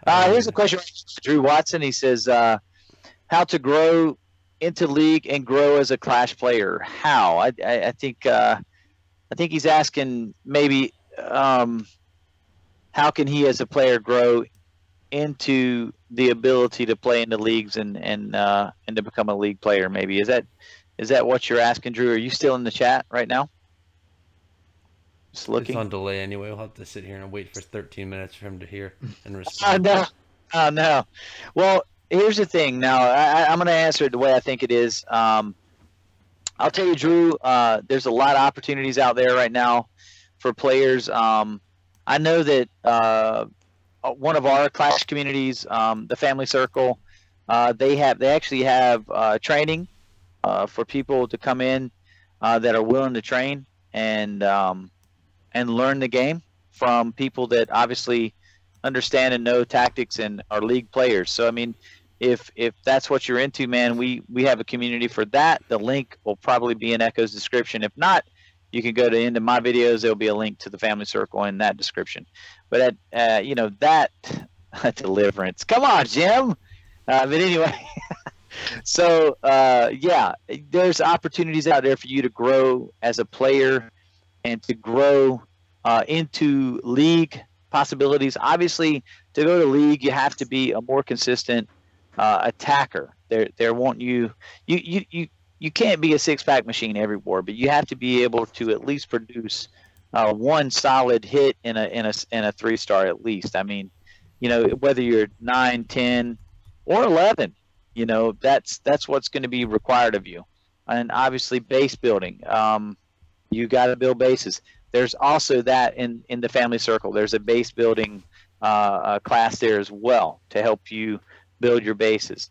Here's a question from Drew Watson. He says, how to grow into league and grow as a Clash player. How? I think he's asking maybe how can he as a player grow into the ability to play in the leagues and to become a league player. Maybe is that what you're asking, Drew? Are you still in the chat right now? Just looking. It's on delay anyway. We'll have to sit here and wait for 13 minutes for him to hear and respond. Oh no. Well, here's the thing. Now I'm going to answer it the way I think it is. I'll tell you, Drew. There's a lot of opportunities out there right now for players. I know that one of our Clash communities, the Family Circle, they actually have training for people to come in that are willing to train and learn the game from people that obviously understand and know tactics and are league players. So I mean, if that's what you're into, man, we have a community for that. The link will probably be in Echo's description. If not, you can go to end of my videos. There'll be a link to the family circle in that description. But you know, that deliverance. Come on, Jim. But anyway, so yeah, there's opportunities out there for you to grow as a player and to grow into league possibilities. Obviously, to go to league, you have to be a more consistent attacker. They want you can't be a six-pack machine every war, but you have to be able to at least produce one solid hit in a 3-star at least. I mean, you know, whether you're 9, 10, or 11, you know, that's what's going to be required of you. And obviously, base building. You got to build bases. There's also that in the family circle. There's a base building class there as well to help you build your bases.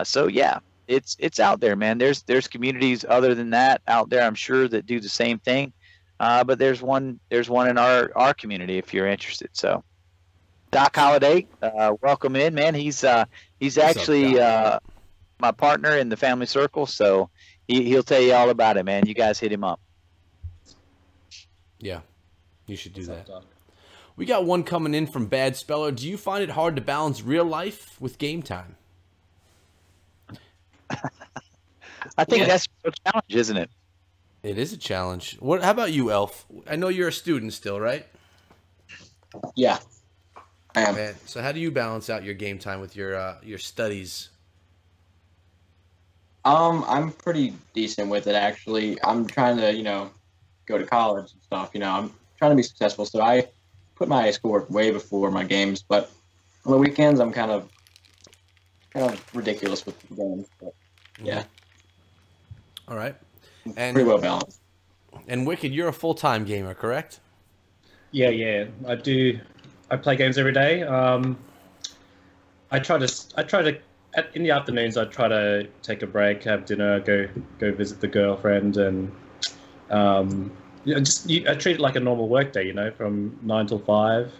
So yeah, it's out there, man. There's communities other than that out there, I'm sure, that do the same thing. But there's one in our community if you're interested. So Doc Holiday, welcome in, man. He's actually my partner in the family circle, so he'll tell you all about it, man. You guys hit him up. Yeah, you should do that. We got one coming in from Bad Speller. Do you find it hard to balance real life with game time? I think that's a challenge, isn't it? It is a challenge. What? How about you, Elf? I know you're a student still, right? Yeah, I am. Man, so how do you balance out your game time with your studies? I'm pretty decent with it, actually. I'm trying to, you know, go to college and stuff. You know, I'm trying to be successful, so I put my schoolwork way before my games. But on the weekends, I'm kind of ridiculous with the games. But yeah, All right. And pretty well balanced. And Wicked, you're a full-time gamer, correct? Yeah, I do. I play games every day. I try to in the afternoons. I try to take a break, have dinner, go visit the girlfriend, and you know, I treat it like a normal work day. You know, from 9 till 5.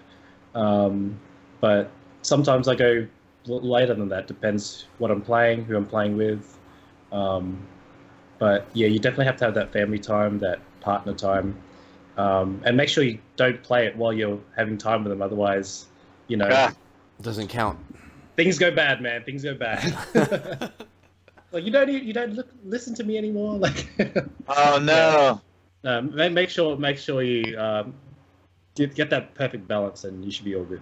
But sometimes I go later than that. Depends what I'm playing, who I'm playing with. But yeah, you definitely have to have that family time, that partner time, and make sure you don't play it while you're having time with them. Otherwise, you know, Doesn't count. things go bad, man. Things go bad. Like you don't listen to me anymore. Like, Oh no. make sure you get that perfect balance, and you should be all good.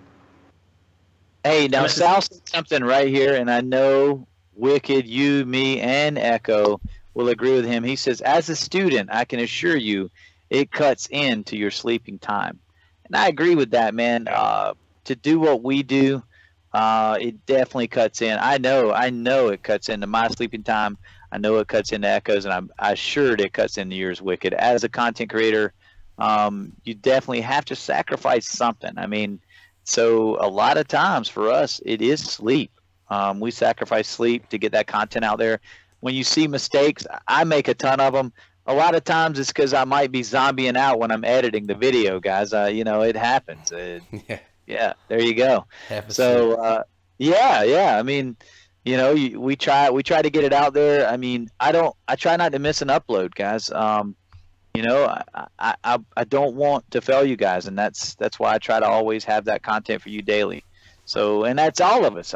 Hey, now Unless Sal said something right here, and I know Wicked, you, me, and Echo will agree with him. He says, as a student, I can assure you it cuts into your sleeping time. And I agree with that, man. To do what we do, it definitely cuts in. I know it cuts into my sleeping time. I know it cuts into Echo's, and I'm assured it cuts into yours, Wicked. As a content creator, you definitely have to sacrifice something. I mean, so a lot of times for us, it is sleep. We sacrifice sleep to get that content out there. When you see mistakes, I make a ton of them. A lot of times it's because I might be zombieing out when I'm editing the video, guys. You know, it happens. Yeah, there you go. So, yeah. I mean, you know, we try to get it out there. I mean, I try not to miss an upload, guys. You know, I don't want to fail you guys, and that's why I try to always have that content for you daily. So, and that's all of us.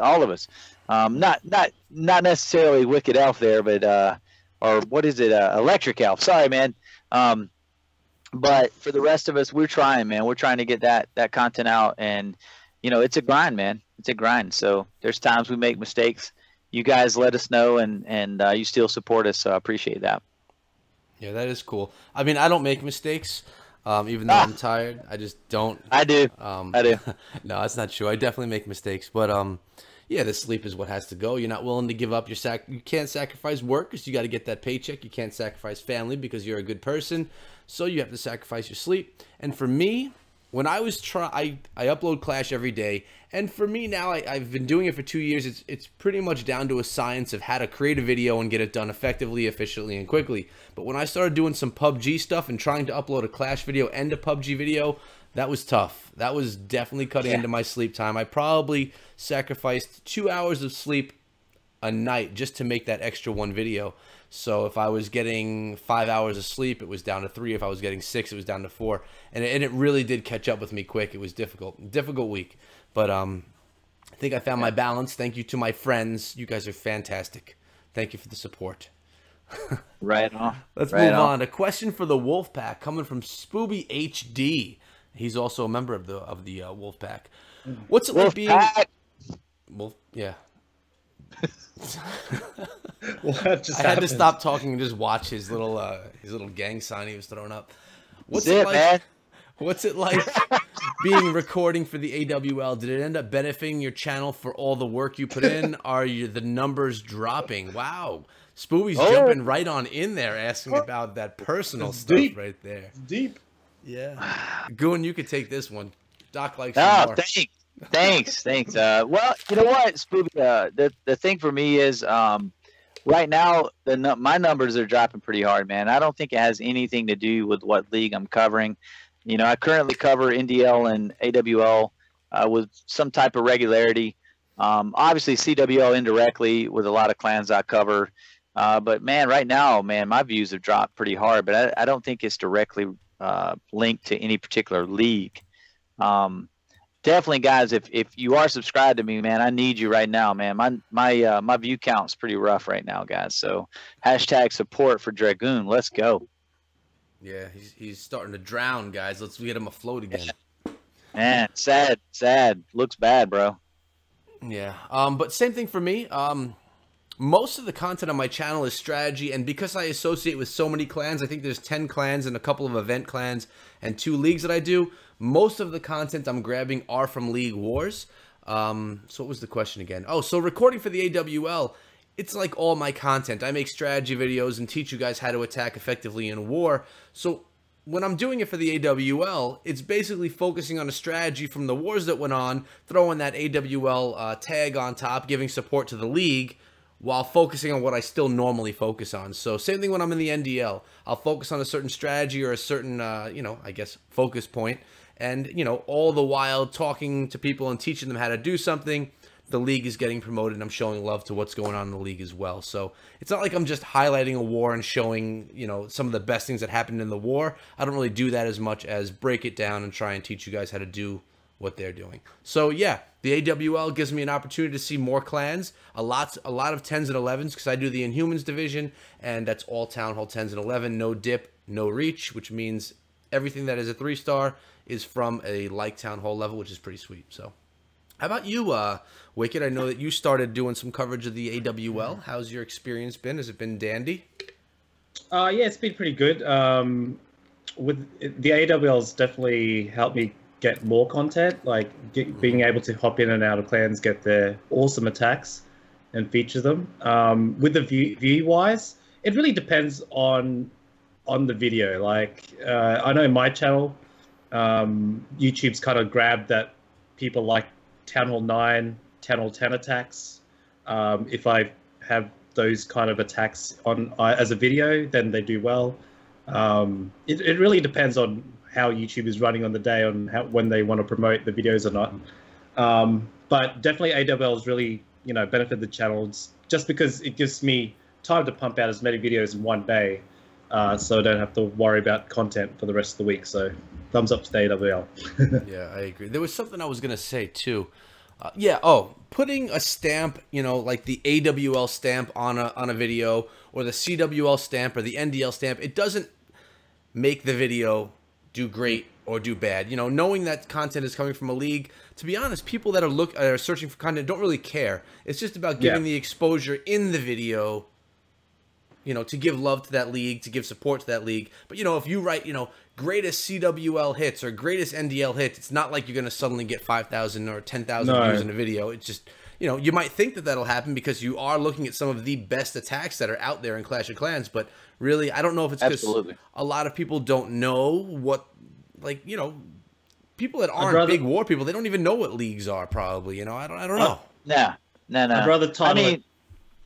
Not necessarily Wicked Elf there, but or what is it? Electric Elf. Sorry, man. But for the rest of us, we're trying, man. We're trying to get that content out, and you know, it's a grind, man. It's a grind. So there's times we make mistakes. You guys let us know, and you still support us. So I appreciate that. Yeah, that is cool. I mean, I don't make mistakes, even though I'm tired. I just don't. I do. I do. No, that's not true. I definitely make mistakes, but yeah, the sleep is what has to go. You're not willing to give up your You can't sacrifice work because you got to get that paycheck. You can't sacrifice family because you're a good person. So you have to sacrifice your sleep. And for me, when I was I upload Clash every day, and for me now, I've been doing it for 2 years. It's pretty much down to a science of how to create a video and get it done effectively, efficiently, and quickly. But when I started doing some PUBG stuff and trying to upload a Clash video and a PUBG video, That was tough. That was definitely cutting into my sleep time. I probably sacrificed 2 hours of sleep a night just to make that extra one video. So if I was getting 5 hours of sleep, it was down to 3. If I was getting 6, it was down to 4. And it really did catch up with me quick. It was difficult week. But I think I found my balance. Thank you to my friends. You guys are fantastic. Thank you for the support. Right on. Let's Right move on. on. A question for the Wolfpack coming from Spooby HD. He's also a member of the Wolfpack. What's it like being Wolfpack. Wolf? Yeah. What just I had to happened? stop talking and just watch his little gang sign he was throwing up. What's That's it it, like? man. What's it like being recording for the AWL? Did it end up benefiting your channel for all the work you put in? Are the numbers dropping? Wow. Spooby's jumping right on in there asking about that personal stuff deep. right there. Deep. Yeah. Goon, you could take this one. Doc likes you Oh, more. thanks. Well, you know what, Spooby? The thing for me is, right now my numbers are dropping pretty hard, man. I don't think it has anything to do with what league I'm covering. You know, I currently cover NDL and AWL with some type of regularity. Obviously, CWL indirectly with a lot of clans I cover. But man, right now, man, my views have dropped pretty hard. But I don't think it's directly linked to any particular league. Definitely, guys, if you are subscribed to me, man, I need you right now, man. My view count's pretty rough right now, guys. So hashtag support for Dragoon. Let's go. Yeah, he's starting to drown, guys. Let's get him afloat again. Man, sad. Looks bad, bro. Yeah. But same thing for me. Most of the content on my channel is strategy, and because I associate with so many clans, I think there's 10 clans and a couple of event clans and 2 leagues that I do. Most of the content I'm grabbing are from League Wars. So what was the question again? Oh, so recording for the AWL, it's like all my content. I make strategy videos and teach you guys how to attack effectively in war. So when I'm doing it for the AWL, it's basically focusing on a strategy from the wars that went on, throwing that AWL tag on top, giving support to the league, while focusing on what I still normally focus on. So same thing when I'm in the NDL. I'll focus on a certain strategy or a certain, I guess, focus point. And, all the while talking to people and teaching them how to do something, the league is getting promoted and I'm showing love to what's going on in the league as well. So it's not like I'm just highlighting a war and showing, some of the best things that happened in the war. I don't really do that as much as break it down and try and teach you guys how to do what they're doing. So yeah, the AWL gives me an opportunity to see more clans, a lot of 10s and 11s, because I do the Inhumans division, and that's all Town Hall 10s and 11, no dip, no reach, which means everything that is a 3-star is from a like Town Hall level, which is pretty sweet. So how about you, Wicked? I know that you started doing some coverage of the AWL. How's your experience been? Has it been dandy? Yeah, it's been pretty good. With the AWL's definitely helped me get more content, like being able to hop in and out of clans, get their awesome attacks, and feature them. With the view wise, it really depends on the video. Like I know my channel, YouTube's kind of grabbed that people like Town Hall 9, Town Hall 10 attacks. If I have those kind of attacks on as a video, then they do well. It really depends on how YouTube is running on the day, on when they want to promote the videos or not. But definitely AWL has really, benefited the channels just because it gives me time to pump out as many videos in one day, so I don't have to worry about content for the rest of the week. So thumbs up to the AWL. Yeah, I agree. There was something I was going to say too. Putting a stamp, like the AWL stamp on a video, or the CWL stamp or the NDL stamp, it doesn't make the video do great or do bad. Knowing that content is coming from a league, to be honest, people that are searching for content don't really care. It's just about giving the exposure in the video, to give love to that league, to give support to that league. But, if you write, greatest CWL hits or greatest NDL hits, it's not like you're going to suddenly get 5,000 or 10,000 views in a video. It's just, you might think that that'll happen because you are looking at some of the best attacks that are out there in Clash of Clans. But really, I don't know if it's because a lot of people don't know what, people that aren't big war people, they don't even know what leagues are probably, I don't know. No.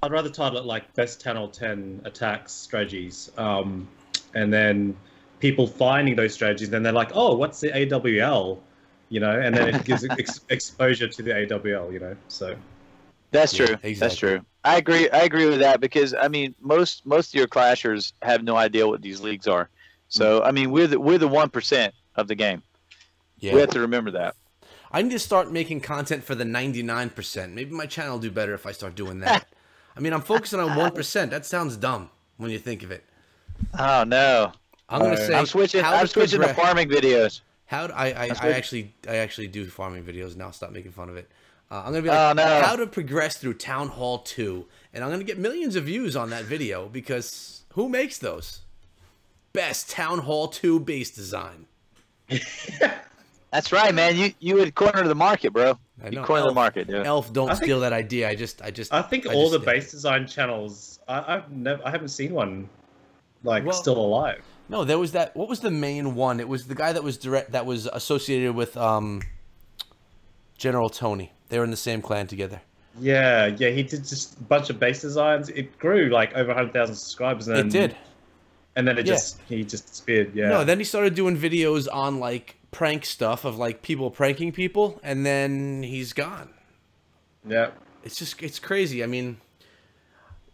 I'd rather title it like best Town Hall 10 attacks strategies, and then people finding those strategies. Then they're like, oh, what's the AWL? You know, and then it gives exposure to the AWL. You know, so That's Yeah, true. exactly. That's true. I agree with that because I mean most of your clashers have no idea what these leagues are. So I mean we're the 1% of the game. Yeah. We have to remember that. I need to start making content for the 99%. Maybe my channel will do better if I start doing that. I mean, I'm focusing on 1%. That sounds dumb when you think of it. Oh no. I'm gonna say I'm switching to progress- farming videos. How do, I actually do farming videos now. Stop making fun of it. I'm gonna be like, Oh, no. how to progress through Town Hall 2, and I'm gonna get millions of views on that video because who makes those? Best Town Hall 2 base design. That's right, man. You would corner the market, bro. I You know. corner the market, dude. Elf, don't I think- steal that idea. I think I all just the did. base design channels. I haven't seen one like Well- still alive. No, there was that. What was the main one? It was the guy that was associated with General Tony. They were in the same clan together. Yeah, he did just a bunch of base designs. It grew like over 100,000 subscribers. And then, It did. and then he Yeah. just disappeared. Yeah. No, then he started doing videos on like prank stuff of like people pranking people, and then he's gone. yeah. It's crazy. I mean,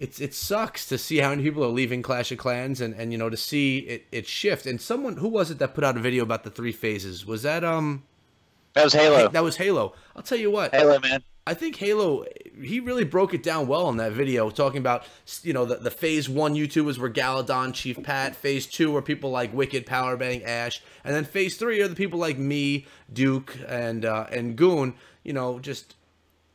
it sucks to see how many people are leaving Clash of Clans, and you know, to see it shift. And someone, who was it that put out a video about the 3 phases? Was that That was Halo. that was Halo. I'll tell you what. Halo, man. I think Halo, he really broke it down well in that video, talking about, you know, the phase 1 YouTubers were Galadon, Chief Pat. Phase 2 were people like Wicked, Powerbang, Ash, and then phase 3 are the people like me, Duke, and Goon. You know, just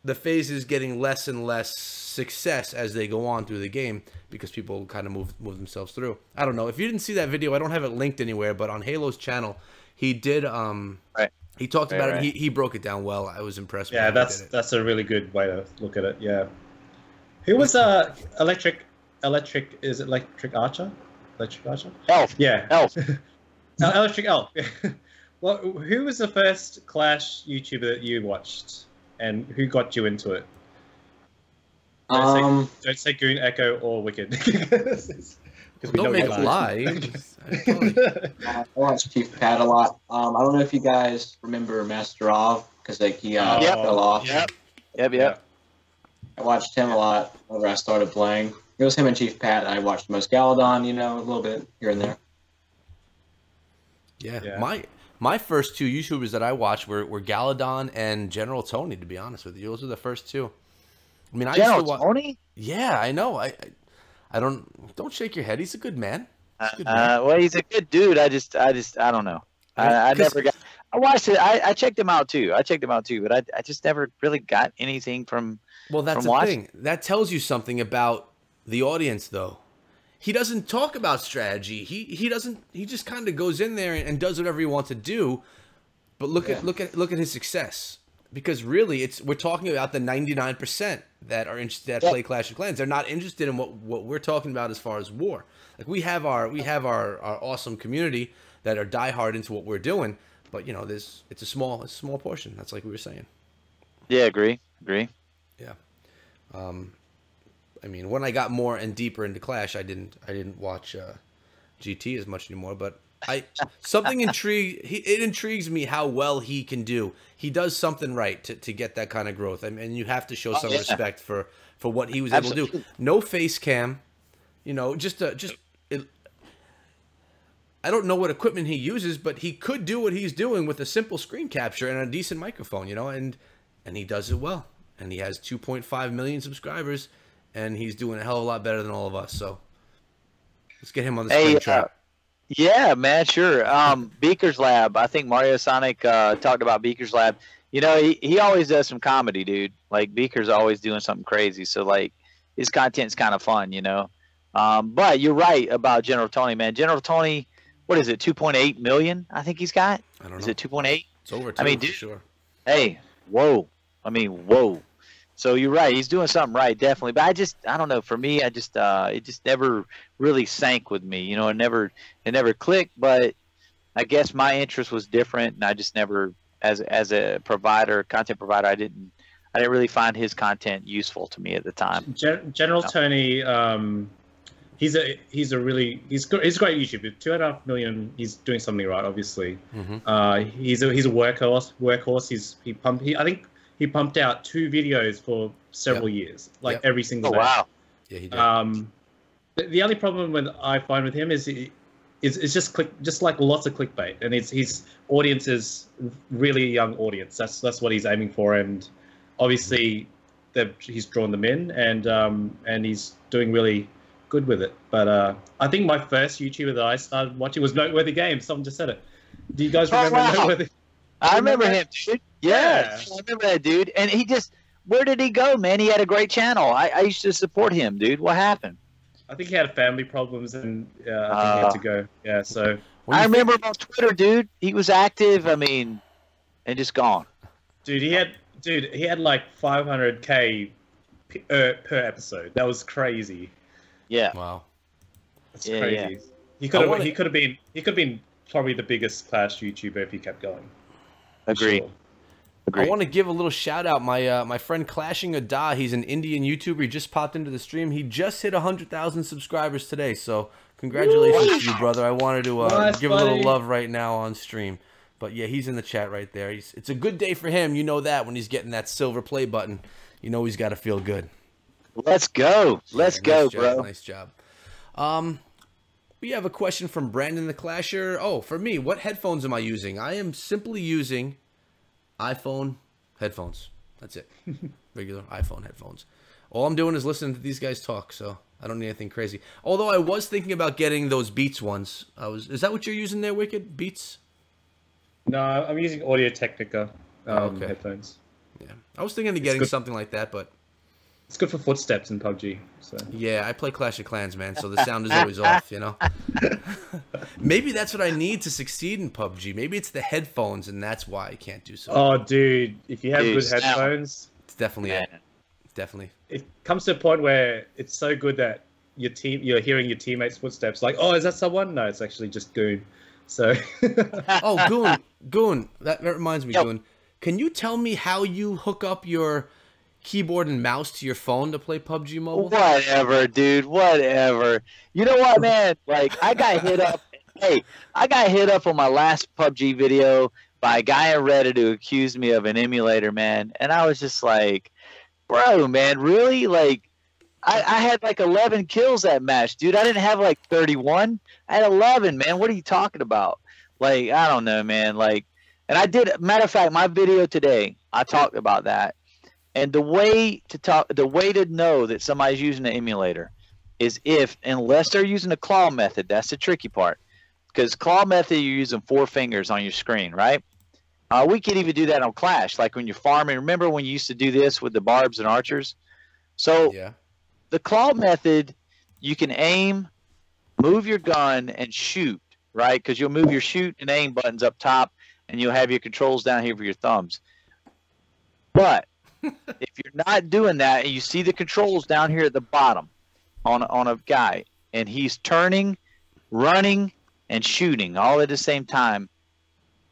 the phases getting less and less success as they go on through the game because people kind of move themselves through. I don't know if you didn't see that video. I don't have it linked anywhere, but on Halo's channel, he did. Right. He talked about Right. it. He broke it down well. I was impressed. Yeah, with how he did it. that's a really good way to look at it. Yeah. Who was Electric Archer? Electric Archer? Elf. Yeah. Elf. Electric Elf. Well, who was the first Clash YouTuber that you watched, and who got you into it? Don't say Goon, Echo, or Wicked. 'Cause we Don't know make you a lie. lie. I watch Chief Pat a lot. I don't know if you guys remember Master Of, because like he Yep. fell off. Yep. I watched him a lot whenever I started playing. It was him and Chief Pat. I watched most Galadon, you know, a little bit here and there. Yeah. Yeah. My first 2 YouTubers that I watched were Galadon and General Tony. To be honest with you, those were the first 2. I mean, I General used to watch. Tony? Yeah, I know. I don't shake your head. He's a good man. He's a good man. Well, he's a good dude. I don't know. I 'Cause- never got. I watched it. I checked him out too. But I just never really got anything from. Well, that's from the watching. thing. That tells you something about the audience, though. He doesn't talk about strategy. He doesn't. He just kind of goes in there and does whatever he wants to do. But look at his success. Because really, we're talking about the 99% that are interested that play Clash of Clans. They're not interested in what we're talking about as far as war. Like we have our awesome community that are diehard into what we're doing. But you know, it's a small portion. That's like we were saying. Yeah, agree. Yeah. I mean, when I got more and deeper into Clash, I didn't watch GT as much anymore. But it intrigues me how well he can do. He does something right to get that kind of growth. I mean, you have to show some respect for what he was able to do. Absolutely. No face cam, you know, I don't know what equipment he uses, but he could do what he's doing with a simple screen capture and a decent microphone, you know, and he does it well. And he has 2.5 million subscribers, and he's doing a hell of a lot better than all of us. So let's get him on the spring trap. Yeah, man, sure. Beaker's Lab. I think Mario Sonic talked about Beaker's Lab. You know, he always does some comedy, dude. Like Beaker's always doing something crazy. So like his content's kind of fun, you know. But you're right about General Tony, man. General Tony, what is it? 2.8 million? I think he's got. I don't know. Is it 2.8? It's over 2 I mean, for dude, sure. Hey, whoa. So you're right. He's doing something right, definitely. But I don't know. For me, it just never really sank with me. You know, it never clicked. But I guess my interest was different, and I just never, as a content provider, I didn't really find his content useful to me at the time. General Tony he's a he's a great YouTuber. 2.5 million. He's doing something right, obviously. He's a workhorse. I think he pumped out 2 videos for several years, like every single day. Wow. Yeah, he did. The only problem I find with him is it's just like lots of clickbait, and his audience is really young audience. That's what he's aiming for, and obviously he's drawn them in, and he's doing really good with it. But I think my first YouTuber that I started watching was Noteworthy Games. Someone just said it. Do you guys remember Noteworthy? I remember him, dude. Yeah, I remember that dude. And where did he go, man? He had a great channel. I used to support him, dude. What happened? I think he had family problems, and I think he had to go. Yeah, so I remember him on Twitter, dude. He was active. I mean, and just gone. Dude, he had like 500K per episode. That was crazy. Yeah. Wow. That's crazy. Yeah. He could have been probably the biggest Clash YouTuber if he kept going. Agree. Sure. I want to give a little shout out. My friend Clashing Ada, he's an Indian YouTuber. He just popped into the stream. He just hit 100,000 subscribers today. So congratulations to you, brother. I wanted to give a little love right now on stream. But yeah, he's in the chat right there. It's a good day for him. You know that when he's getting that silver play button, you know he's got to feel good. Let's go. Let's go, nice job, bro. Nice job. We have a question from Brandon the Clasher. Oh, for me, what headphones am I using? I am simply using iPhone headphones. That's it. Regular iPhone headphones. All I'm doing is listening to these guys talk, so I don't need anything crazy. Although I was thinking about getting those Beats ones. Is that what you're using there, Wicked? Beats? No, I'm using Audio Technica okay. headphones. Yeah, I was thinking of getting something like that, but it's good for footsteps in PUBG. So yeah, I play Clash of Clans, man, so the sound is always off, you know. Maybe that's what I need to succeed in PUBG. Maybe it's the headphones, and that's why I can't do so. Oh, dude, if you have good headphones, it's definitely it. Definitely. It comes to a point where it's so good that you're hearing your teammates' footsteps. Like, oh, is that someone? No, it's actually just Goon. So. Oh, Goon. That reminds me, Goon. Can you tell me how you hook up your keyboard and mouse to your phone to play PUBG Mobile? Whatever, dude. Whatever. You know what, man? Like, I got hit up. Hey, I got hit up on my last PUBG video by a guy on Reddit who accused me of an emulator, man. And I was just like, bro, man, really? Like, I had like 11 kills that match, dude. I didn't have like 31. I had 11, man. What are you talking about? Like, I don't know, man. Like, and I did, matter of fact, my video today, I talked about that. And the way to know that somebody's using an emulator is unless they're using the claw method. That's the tricky part. Because claw method, you're using 4 fingers on your screen, right? We could even do that on Clash, like when you're farming. Remember when you used to do this with the barbs and archers? So yeah. The claw method, you can aim, move your gun, and shoot, right? Because you'll move your shoot and aim buttons up top, and you'll have your controls down here for your thumbs. But if you're not doing that, and you see the controls down here at the bottom on a guy, and he's turning, running, and shooting all at the same time,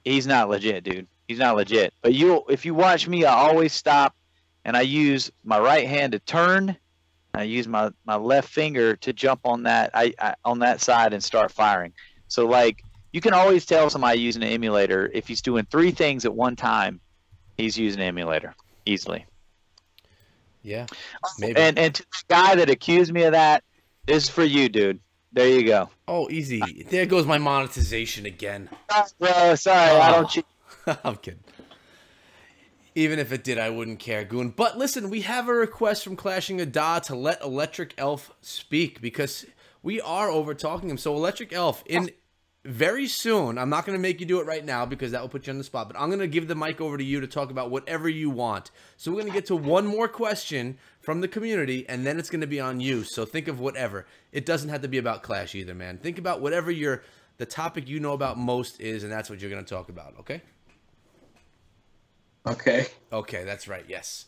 he's not legit, dude. He's not legit. But if you watch me, I always stop, and I use my right hand to turn. I use my left finger to jump on that on that side and start firing. So like you can always tell somebody using an emulator if he's doing 3 things at one time. He's using an emulator easily. Yeah, maybe. And to the guy that accused me of that, this is for you, dude. There you go. Oh, easy. There goes my monetization again. Bro, sorry, I don't cheat. I'm kidding. Even if it did, I wouldn't care, Goon. But listen, we have a request from Clashing Ada to let Electric Elf speak because we are over-talking him. So Electric Elf, very soon, I'm not going to make you do it right now because that will put you on the spot, but I'm going to give the mic over to you to talk about whatever you want. So we're going to get to one more question from the community, and then it's going to be on you. So think of whatever. It doesn't have to be about Clash either, man. Think about whatever the topic you know about most is, and that's what you're going to talk about, okay? Okay. Okay, that's right, yes.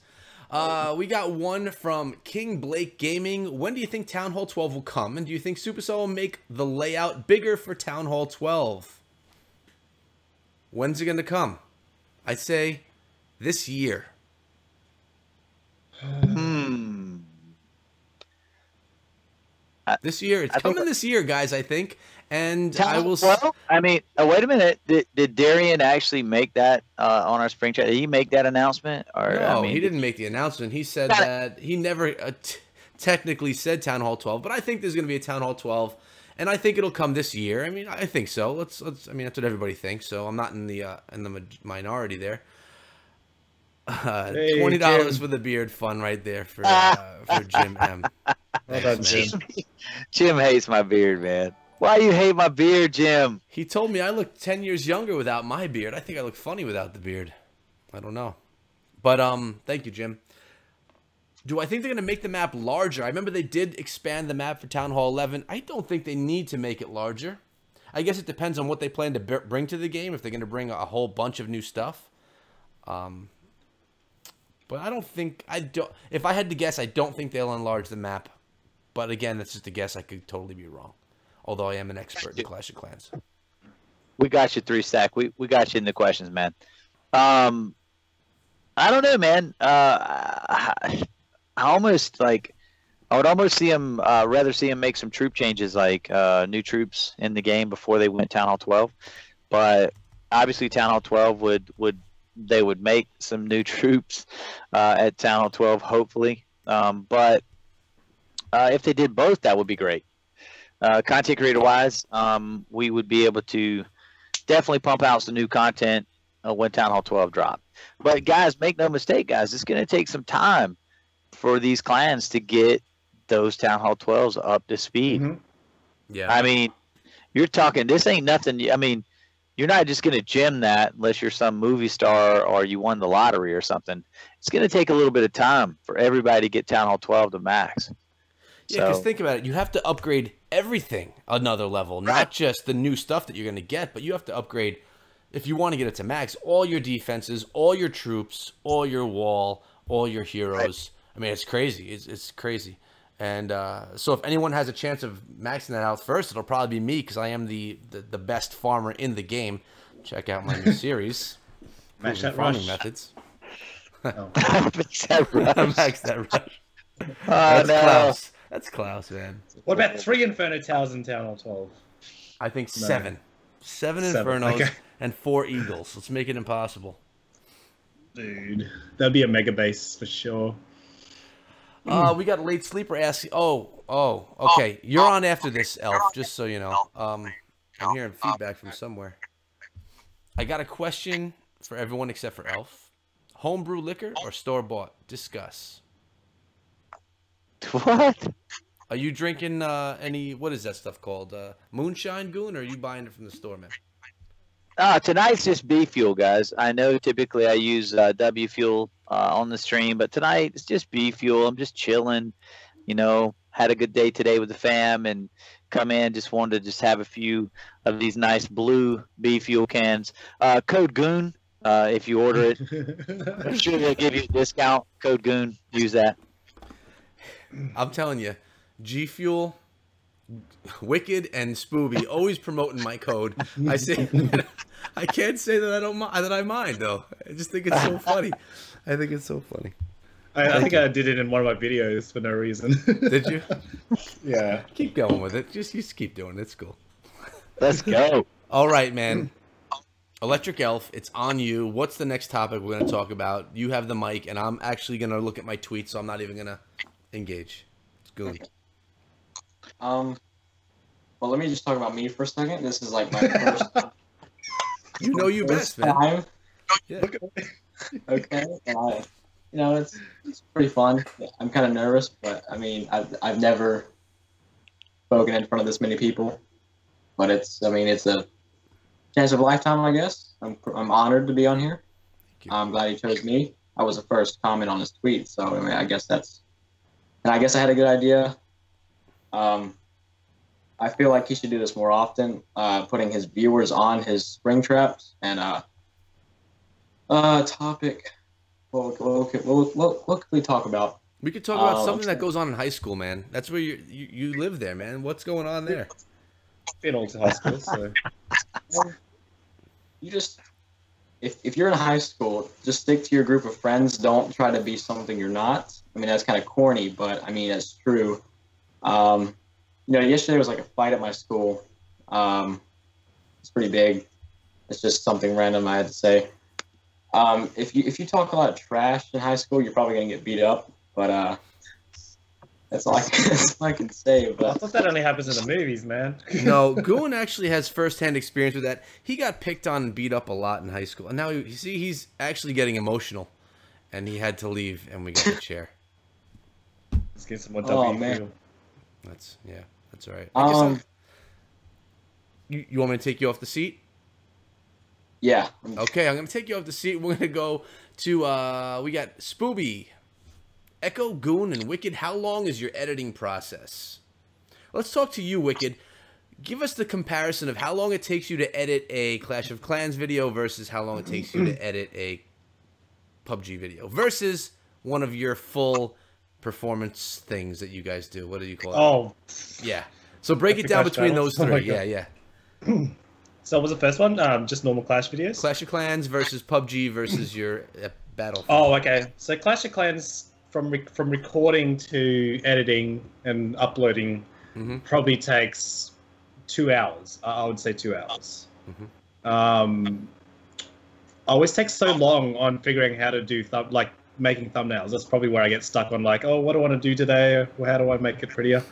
We got one from King Blake Gaming. When do you think Town Hall 12 will come? And do you think Supercell will make the layout bigger for Town Hall 12? When's it going to come? I'd say this year. This year, it's coming this year, guys. I think, and I will. Well, I mean, wait a minute. Did Darian actually make that on our spring chat? Did he make that announcement? Or No, I mean, he didn't make the announcement. He said that he never technically said Town Hall 12, but I think there's going to be a Town Hall 12, and I think it'll come this year. I mean, I think so. Let's. I mean, that's what everybody thinks. So I'm not in the minority there. Hey, $20 Jim. for the beard fun right there for Jim M. Well done, Thanks, man. Jim. Jim hates my beard, man. Why you hate my beard, Jim? He told me I look 10 years younger without my beard. I think I look funny without the beard. I don't know. But thank you, Jim. Do I think they're going to make the map larger? I remember they did expand the map for Town Hall 11. I don't think they need to make it larger. I guess it depends on what they plan to bring to the game, if they're going to bring a whole bunch of new stuff. But I don't think if I had to guess, I don't think they'll enlarge the map. But again, that's just a guess. I could totally be wrong. Although I am an expert in Clash of Clans. We got you 3-stack. We got you in the questions, man. I don't know, man. I would almost see him rather see him make some troop changes, like new troops in the game before they went Town Hall 12. But obviously, Town Hall 12 would make some new troops at Town Hall 12, hopefully. But if they did both, that would be great. Content creator wise, we would be able to definitely pump out some new content when Town Hall 12 drop. But guys, make no mistake, guys, it's going to take some time for these clans to get those Town Hall 12s up to speed. Mm-hmm. Yeah. I mean, you're talking, this ain't nothing. I mean, you're not just going to gem that unless you're some movie star or you won the lottery or something. It's going to take a little bit of time for everybody to get Town Hall 12 to max. Yeah, because think about it. You have to upgrade everything another level, not just the new stuff that you're going to get, but you have to upgrade, if you want to get it to max, all your defenses, all your troops, all your wall, all your heroes. I mean, it's crazy. It's crazy. And so if anyone has a chance of maxing that out first, it'll probably be me because I am the best farmer in the game. Check out my new series, Max Proven that Farming rush. Methods. Oh. Max that rush. Oh, That's no. Klaus. That's Klaus, man. What about 3 Inferno Towers in Town Hall 12? I think No. 7. 7 7, Infernos okay. and 4 Eagles. Let's make it impossible. Dude, that'd be a mega base for sure. We got a late sleeper asking. Oh, okay. You're on after this, Elf, just so you know. I'm hearing feedback from somewhere. I got a question for everyone except for Elf. Homebrew liquor or store-bought? Discuss. What? Are you drinking any, what is that stuff called? Moonshine Goon, or are you buying it from the store, man? Tonight's just B Fuel, guys. I know typically I use W Fuel on the stream, but tonight it's just B Fuel. I'm just chilling, you know, had a good day today with the fam and come in, just wanted to just have a few of these nice blue B Fuel cans. Code Goon, if you order it. I'm sure they'll give you a discount. Code Goon, use that. I'm telling you, G Fuel, Wicked, and Spooby always promoting my code. I say, I can't say that I don't that I mind though. I just think it's so funny. I think it's so funny. I think I did it in one of my videos for no reason. Did you? Yeah. Keep going with it. Just keep doing it. It's cool. Let's go. All right, man. Electric Elf, it's on you. What's the next topic we're going to talk about? You have the mic, and I'm actually going to look at my tweets, so I'm not even going to engage. It's Goon. Well, let me just talk about me for a second. This is like my first, You know you first best, man. time. Yeah. Look at me. Okay, and it's pretty fun. I'm kind of nervous, but I mean, I've never spoken in front of this many people, but it's a chance of a lifetime, I guess. I'm honored to be on here. you. I'm glad he chose me. I was the first comment on his tweet, so I mean, I guess I had a good idea. I feel like he should do this more often, putting his viewers on his spring traps and topic. What could we talk about? We could talk about something that goes on in high school, man. That's where you live there, man. What's going on there? Been all to hospital, so. You just, if you're in high school, just stick to your group of friends. Don't try to be something you're not. I mean, that's kind of corny, but I mean, it's true. yesterday was like a fight at my school. It's pretty big. It's just something random I had to say. If you talk a lot of trash in high school, you're probably gonna get beat up. But that's all that's all I can say. I But thought that only happens in the movies, man. No, Goon actually has firsthand experience with that. He got picked on and beat up a lot in high school, and now he's actually getting emotional, and he had to leave, and we got the chair. Let's get some more Oh, W. man. That's all right. I guess um, you want me to take you off the seat? yeah. Okay, I'm gonna take you off the seat. We're gonna go to we got Spooby, Echo, Goon, and Wicked. How long is your editing process? Let's talk to you, Wicked. Give us the comparison of how long it takes you to edit a Clash of Clans video versus how long it takes you to edit a PUBG video versus one of your full performance things that you guys do. What do you call it? Oh, Yeah. So break it Epic down Clash between battles? those Oh my three. Yeah, God. yeah. so what was the first one? Just normal Clash videos? Clash of Clans versus PUBG versus your Battlefield. Oh, okay. So Clash of Clans from recording to editing and uploading Mhm. probably takes 2 hours. I would say 2 hours. Mhm. I always take so long on figuring how to do like making thumbnails. That's probably where I get stuck on like, oh, what do I want to do today? Or how do I make it prettier?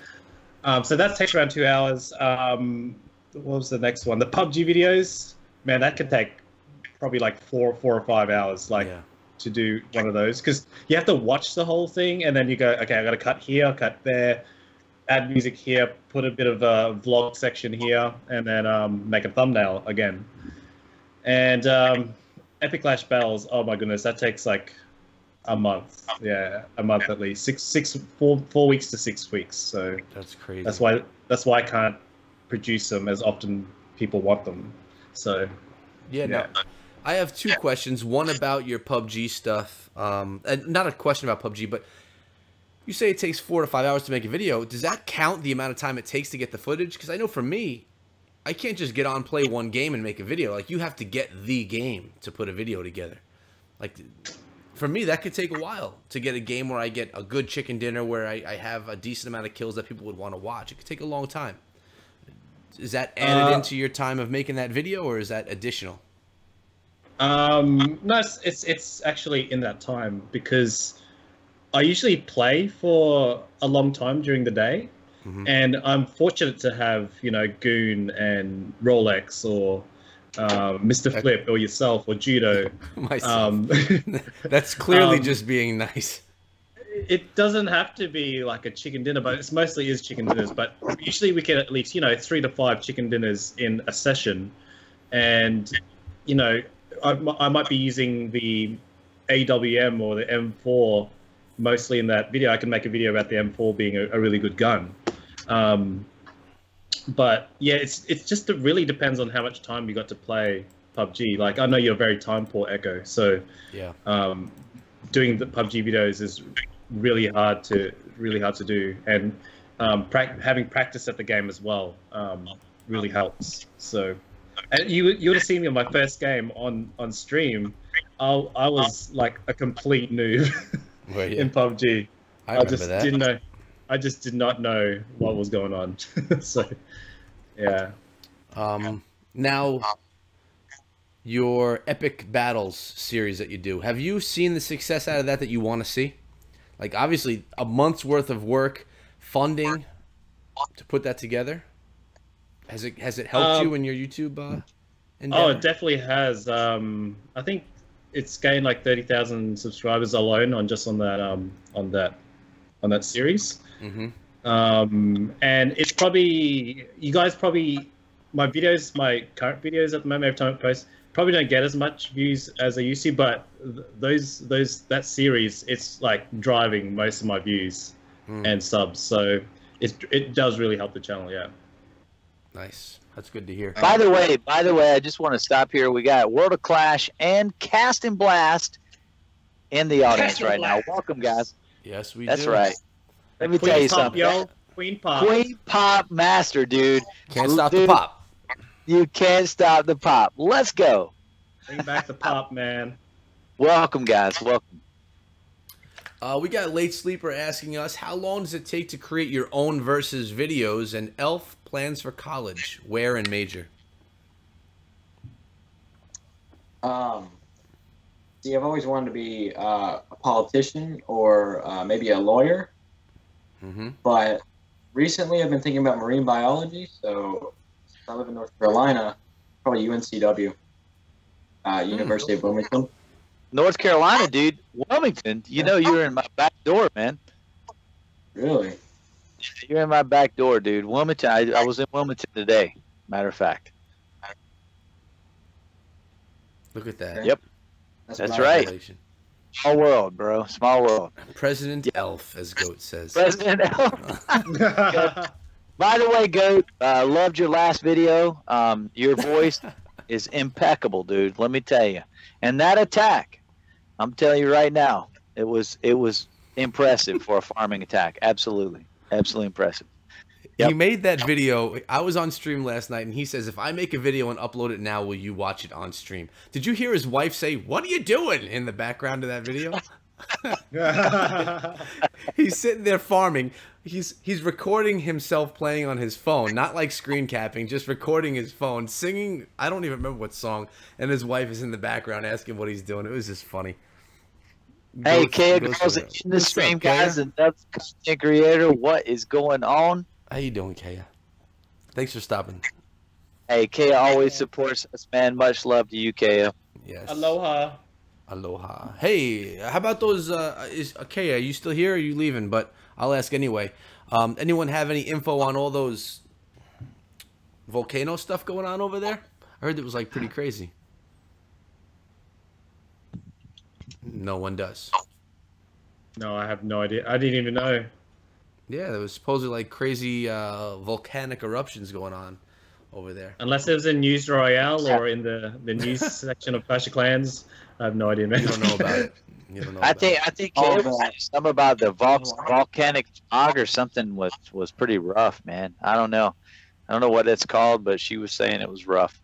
So that takes around 2 hours. What was the next one? The PUBG videos, man, that could take probably like four or 5 hours, like Yeah. to do one of those, because you have to watch the whole thing and then you go, okay, I got to cut here, cut there, add music here, put a bit of a vlog section here, and then make a thumbnail again. And Epic Clash Battles, oh my goodness, that takes like a month. Yeah, a month at least. 4 weeks to 6 weeks. So That's crazy. that's why I can't produce them as often people want them. So Yeah, no. I have two questions. One about your PUBG stuff. And not a question about PUBG, but you say it takes 4 to 5 hours to make a video. Does that count the amount of time it takes to get the footage? Because I know for me, I can't just get on, play one game, and make a video. Like, you have to get the game to put a video together. Like, for me, that could take a while to get a game where I get a good chicken dinner, where I have a decent amount of kills that people would want to watch. It could take a long time. Is that added into your time of making that video, or is that additional? No, it's actually in that time, because I usually play for a long time during the day, and I'm fortunate to have, you know, Goon and Rolex or Mr. Flip or yourself or Judo. Myself. That's clearly just being nice. It doesn't have to be like a chicken dinner, but it's mostly is chicken dinners. But usually we get at least, you know, 3 to 5 chicken dinners in a session, and you know, I might be using the AWM or the M4 mostly in that video. I can make a video about the M4 being a really good gun. But yeah, it's just, it really depends on how much time you got to play PUBG. Like, I know you're very time poor, Echo, so Yeah. doing the PUBG videos is really hard to do, and having practice at the game as well really helps. So, and you would have seen me on my first game on stream. I was like a complete noob Well, yeah. in PUBG. I I remember just that. didn't know. I just did not know what was going on. So, yeah. Now, your Epic Battles series that you do, have you seen the success out of that you want to see? Like, obviously, a month's worth of work, funding to put that together. Has it helped you in your YouTube endeavor? Oh, it definitely has. I think it's gained like 30,000 subscribers alone on that series. Mm-hmm. And it's probably, you guys probably, my current videos at the moment, every time I post, probably don't get as much views as they used to, but that series, it's like driving most of my views and subs. So it does really help the channel. Yeah. Nice. That's good to hear. By the way, I just want to stop here. We got World of Clash and Cast and Blast in the audience right now. Welcome, guys. Yes, we That's do. right. Let me tell you Pop, something. yo. Queen Pop. Queen Pop Master, dude. Can't stop Dude, the pop. You can't stop the pop. Let's go. Bring back the pop, man. Welcome, guys. Welcome. We got Late Sleeper asking us, how long does it take to create your own versus videos? And Elf plans for college, where and major? See, I've always wanted to be a politician or maybe a lawyer. Mm-hmm. But recently I've been thinking about marine biology. So since I live in North Carolina, probably UNCW, University of Wilmington. North Carolina, dude. Wilmington. You know you're in my back door, man. Really? You're in my back door, dude. Wilmington. I was in Wilmington today. Matter of fact. Look at that. Yep. That's That's what right. Congratulations. Small world, bro. Small world. President Elf, as Goat says. President Elf. By the way, Goat, loved your last video. Your voice is impeccable, dude. Let me tell you. And that attack, I'm telling you right now, it was impressive for a farming attack. Absolutely impressive. Yep. He made that video. I was on stream last night, and he says, if I make a video and upload it now, will you watch it on stream? Did you hear his wife say, what are you doing, in the background of that video? He's sitting there farming. He's recording himself playing on his phone, not like screen capping, just recording his phone, singing. I don't even remember what song. And his wife is in the background asking what he's doing. It was just funny. Hey, Kaya Goes girls around. in the What's stream, up, Kaya? guys, and that's content creator. What is going on? How you doing, Kaya? Thanks for stopping. Hey, Kaya always supports us, man. Much love to you, Kaya. Yes. Aloha. Aloha. Hey, how about those? Kaya, are you still here? Or are you leaving? But I'll ask anyway. Anyone have any info on all those volcano stuff going on over there? I heard it was like pretty crazy. No one does. No, I have no idea. I didn't even know. Yeah, there was supposedly like crazy volcanic eruptions going on over there. Unless it was in News Royale or in the news section of Clash of Clans, I have no idea, man. You don't know about it. You don't know. I about think Oh, Kaya man. was saying something about the volcanic fog or something was pretty rough, man. I don't know what it's called, but she was saying it was rough.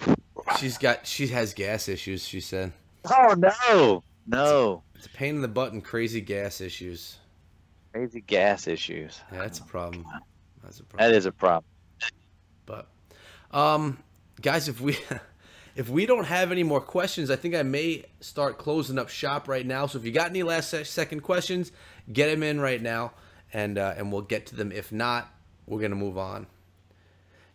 it. She has gas issues. She said Oh no, it's a pain in the butt and crazy gas issues. crazy gas issues. Yeah, that's a problem. That's a problem. That is a problem. But, guys, if we don't have any more questions, I think I may start closing up shop right now. So if you got any last second questions, get them in right now, and we'll get to them. If not, we're gonna move on.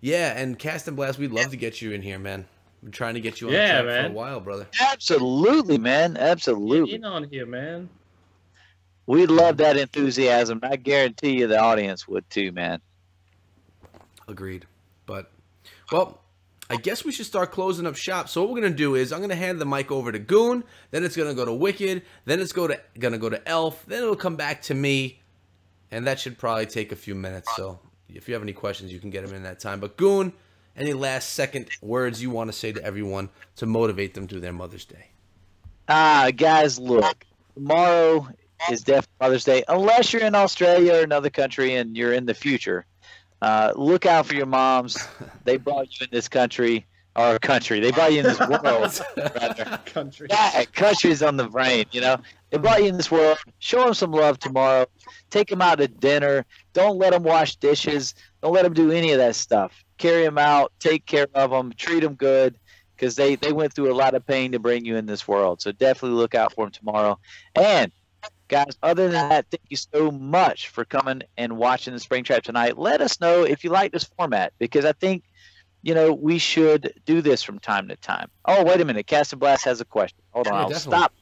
Yeah, and Cast and Blast, we'd love to get you in here, man. We're trying to get you on the Yeah, track for man. a while, brother. Absolutely, man. Get Absolutely. in on here, man. We love that enthusiasm. I guarantee you the audience would too, man. Agreed. But, well, I guess we should start closing up shop. So what we're going to do is I'm going to hand the mic over to Goon. Then it's going to go to Wicked. Then it's going to go to Elf. Then it'll come back to me. And that should probably take a few minutes. So if you have any questions, you can get them in that time. But Goon, any last second words you want to say to everyone to motivate them to their Mother's Day? Guys, look. Tomorrow is definitely Mother's Day. Unless you're in Australia or another country and you're in the future. Look out for your moms. They brought you in this country, or country. They brought you in this world. Rather. Country. Yeah, country's on the brain, you know. They brought you in this world. Show them some love tomorrow. Take them out to dinner. Don't let them wash dishes. Don't let them do any of that stuff. Carry them out. Take care of them. Treat them good, because they went through a lot of pain to bring you in this world. So definitely look out for them tomorrow. And guys, other than that, thank you so much for coming and watching the Spring Trap tonight. Let us know if you like this format, because I think, we should do this from time to time. Oh, wait a minute. Cast and Blast has a question. Hold on. Yeah, I'll definitely. stop.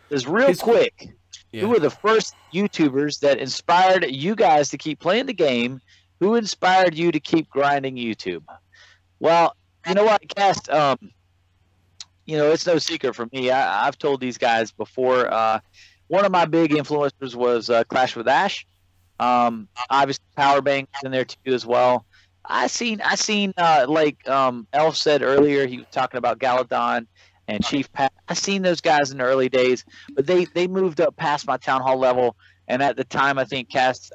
Just real quick. Yeah. Who were the first YouTubers that inspired you guys to keep playing the game? Who inspired you to keep grinding YouTube? Well, you know what, Cast? It's no secret for me. I've told these guys before. One of my big influencers was Clash with Ash. Obviously, Powerbang was in there too as well. I seen like Elf said earlier. He was talking about Galadon and Chief Pat. I seen those guys in the early days, but they moved up past my town hall level. And at the time, I think Clash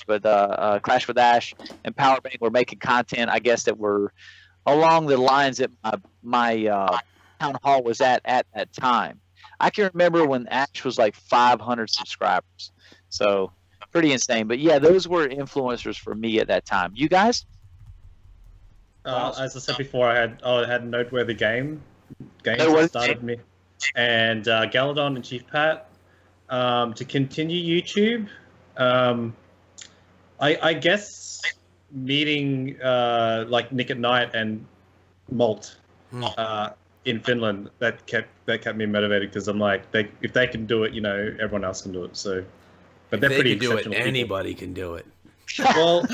with Ash and Powerbang were making content, I guess, that were along the lines that my town hall was at that time. I can remember when Ash was like 500 subscribers. So pretty insane. But yeah, those were influencers for me at that time. You guys? As I said before, I had Noteworthy games Noteworthy. that started me, and Galadon and Chief Pat. To continue YouTube, I guess meeting like Nick at Night and Malt in Finland that kept me motivated, because I'm like, if they can do it, you know, everyone else can do it. So, but they're They pretty can do it. exceptional people. Anybody can do it. Well,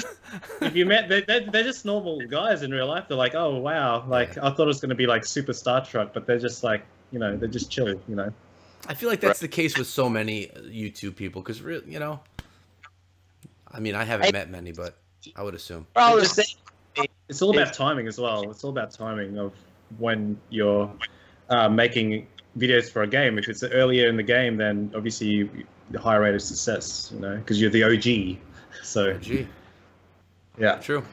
if you met, they're just normal guys in real life. They're like, oh wow, like I thought it was going to be like super Star Trek, but they're just like, you know, they're just chill, you know. I feel like that's the case with so many YouTube people, because, you know, I mean, I haven't met many, but I would assume. All the same. It's all about timing as well. It's all about timing of when you're making videos for a game. If it's earlier in the game, then obviously the higher rate of success, you know, because you're the OG. So, Gee, yeah. true.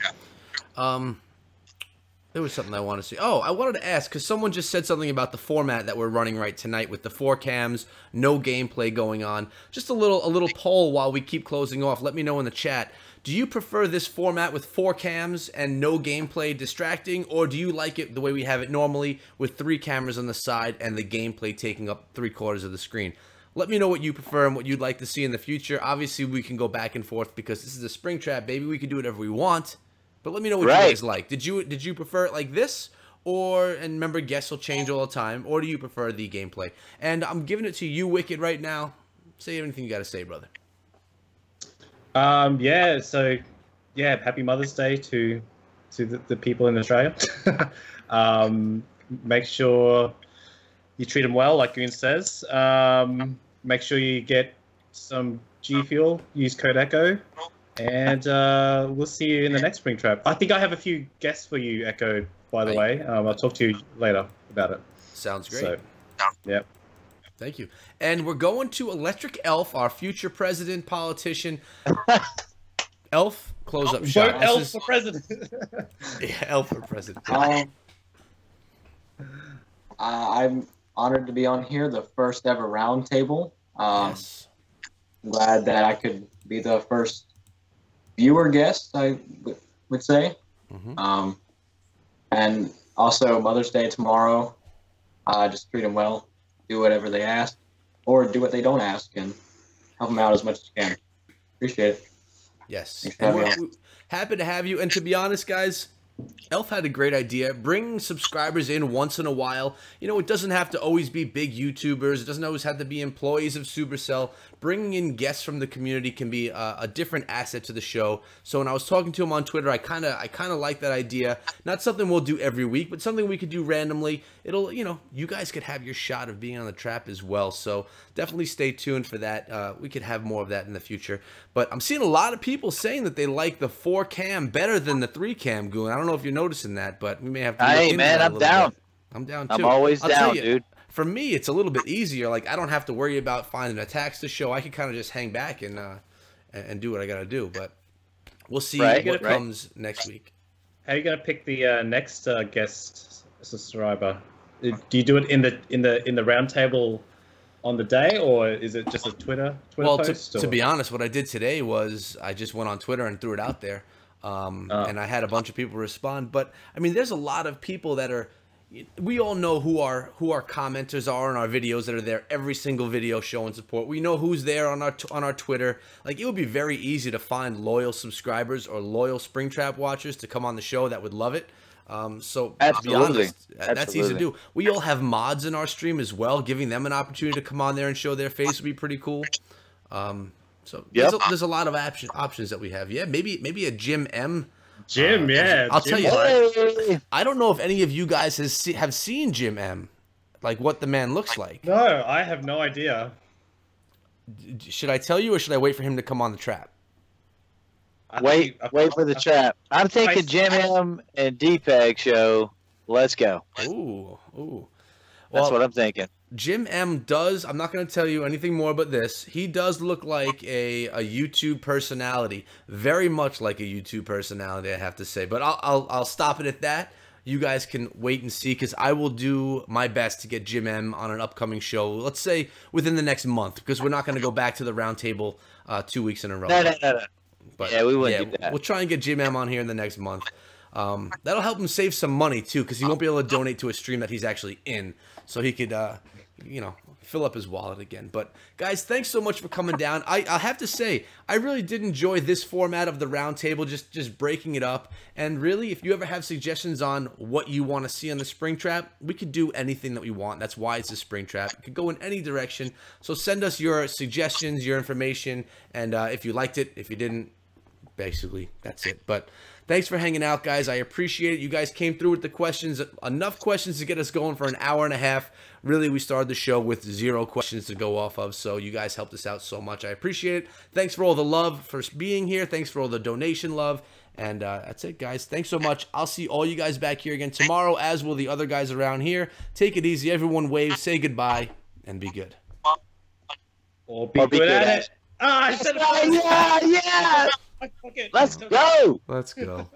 There was something I wanted to see. Oh, I wanted to ask, because someone just said something about the format that we're running right tonight with the 4 cams, no gameplay going on. Just a little poll while we keep closing off. Let me know in the chat. Do you prefer this format with 4 cams and no gameplay distracting, or do you like it the way we have it normally with 3 cameras on the side and the gameplay taking up 3/4 of the screen? Let me know what you prefer and what you'd like to see in the future. Obviously, we can go back and forth because this is a Springtrap, baby. We can do whatever we want. But let me know what you guys like. Did you prefer it like this? Or, and remember, guests will change all the time. Or do you prefer the gameplay? And I'm giving it to you, Wicked, right now. Say anything you got to say, brother. Yeah, so, yeah, happy Mother's Day to the people in Australia. Make sure you treat them well, like Goon says. Make sure you get some G Fuel, use code ECHO, and we'll see you in the next Springtrap. I think I have a few guests for you, Echo, by the way. I'll talk to you later about it. Sounds great. So, yep. Thank you. And we're going to Electric Elf, our future president, politician. Elf, close up shop. Vote Elf for president. Yeah, Elf for president. I'm honored to be on here, the first ever roundtable. Yes. I'm glad that I could be the first viewer guest, I would say. Mm-hmm. And also Mother's Day tomorrow. Just treat them well. Do whatever they ask, or do what they don't ask, and help them out as much as you can. Appreciate it. Yes. Thanks for And having me we're happy to have you. And to be honest, guys, Elf had a great idea. Bring subscribers in once in a while. You know, it doesn't have to always be big YouTubers. It doesn't always have to be employees of Supercell. Bringing in guests from the community can be a different asset to the show. So when I was talking to him on Twitter, I kind of like that idea. Not something we'll do every week, but something we could do randomly. It'll, you know, you guys could have your shot of being on the trap as well. So definitely stay tuned for that. We could have more of that in the future. But I'm seeing a lot of people saying that they like the 4 cam better than the 3 cam, Goon. I don't know if you're noticing that, but we may have to look Hey, into man, that a I'm little down. bit. I'm down too. I'm always I'll tell down, you, dude. For me, it's a little bit easier. Like, I don't have to worry about finding attacks to show. I can kind of just hang back and do what I got to do. But we'll see what comes next week. How are you gonna pick the next guest subscriber? Do you do it in the round table on the day, or is it just a Twitter post? To be honest, what I did today was I just went on Twitter and threw it out there, and I had a bunch of people respond. But I mean, there's a lot of people that are. We all know who our commenters are in our videos that are there every single video showing support. We know who's there on our Twitter. Like, it would be very easy to find loyal subscribers or loyal Springtrap watchers to come on the show that would love it. So to be honest, that's easy to do. We all have mods in our stream as well. Giving them an opportunity to come on there and show their face would be pretty cool. So there's a lot of options that we have. Yeah, maybe a Jim M. Jim, yeah. I'll tell you, I don't know if any of you guys have seen Jim M, like what the man looks like. No, I have no idea. Should I tell you, or should I wait for him to come on the trap? Wait for the trap. I'm thinking Jim M and D-Peg show. Let's go. Ooh. That's what I'm thinking. Jim M does, I'm not going to tell you anything more but this, he does look like a YouTube personality. Very much like a YouTube personality, I have to say. But I'll stop it at that. you guys can wait and see, because I will do my best to get Jim M on an upcoming show, let's say within the next month, because we're not going to go back to the round table 2 weeks in a row. No. But Yeah, we wouldn't do that. we'll try and get Jim M on here in the next month. That'll help him save some money too, because he won't be able to donate to a stream that he's actually in, so he could, fill up his wallet again. But guys, thanks so much for coming down. I have to say, I really did enjoy this format of the round table, just breaking it up. And really, if you ever have suggestions on what you want to see on the Springtrap, we could do anything that we want. That's why it's a Springtrap. It could go in any direction. So send us your suggestions, your information, and if you liked it, if you didn't, basically that's it. But thanks for hanging out, guys. I appreciate it. You guys came through with the questions, enough questions to get us going for an hour and a half. Really, we started the show with 0 questions to go off of, so you guys helped us out so much. I appreciate it. Thanks for all the love for being here. Thanks for all the donation love. And that's it, guys. Thanks so much. I'll see all you guys back here again tomorrow, as will the other guys around here. Take it easy. Everyone wave, say goodbye, and be good. Or be good at it. I said Yeah. Okay. Let's go. Let's go.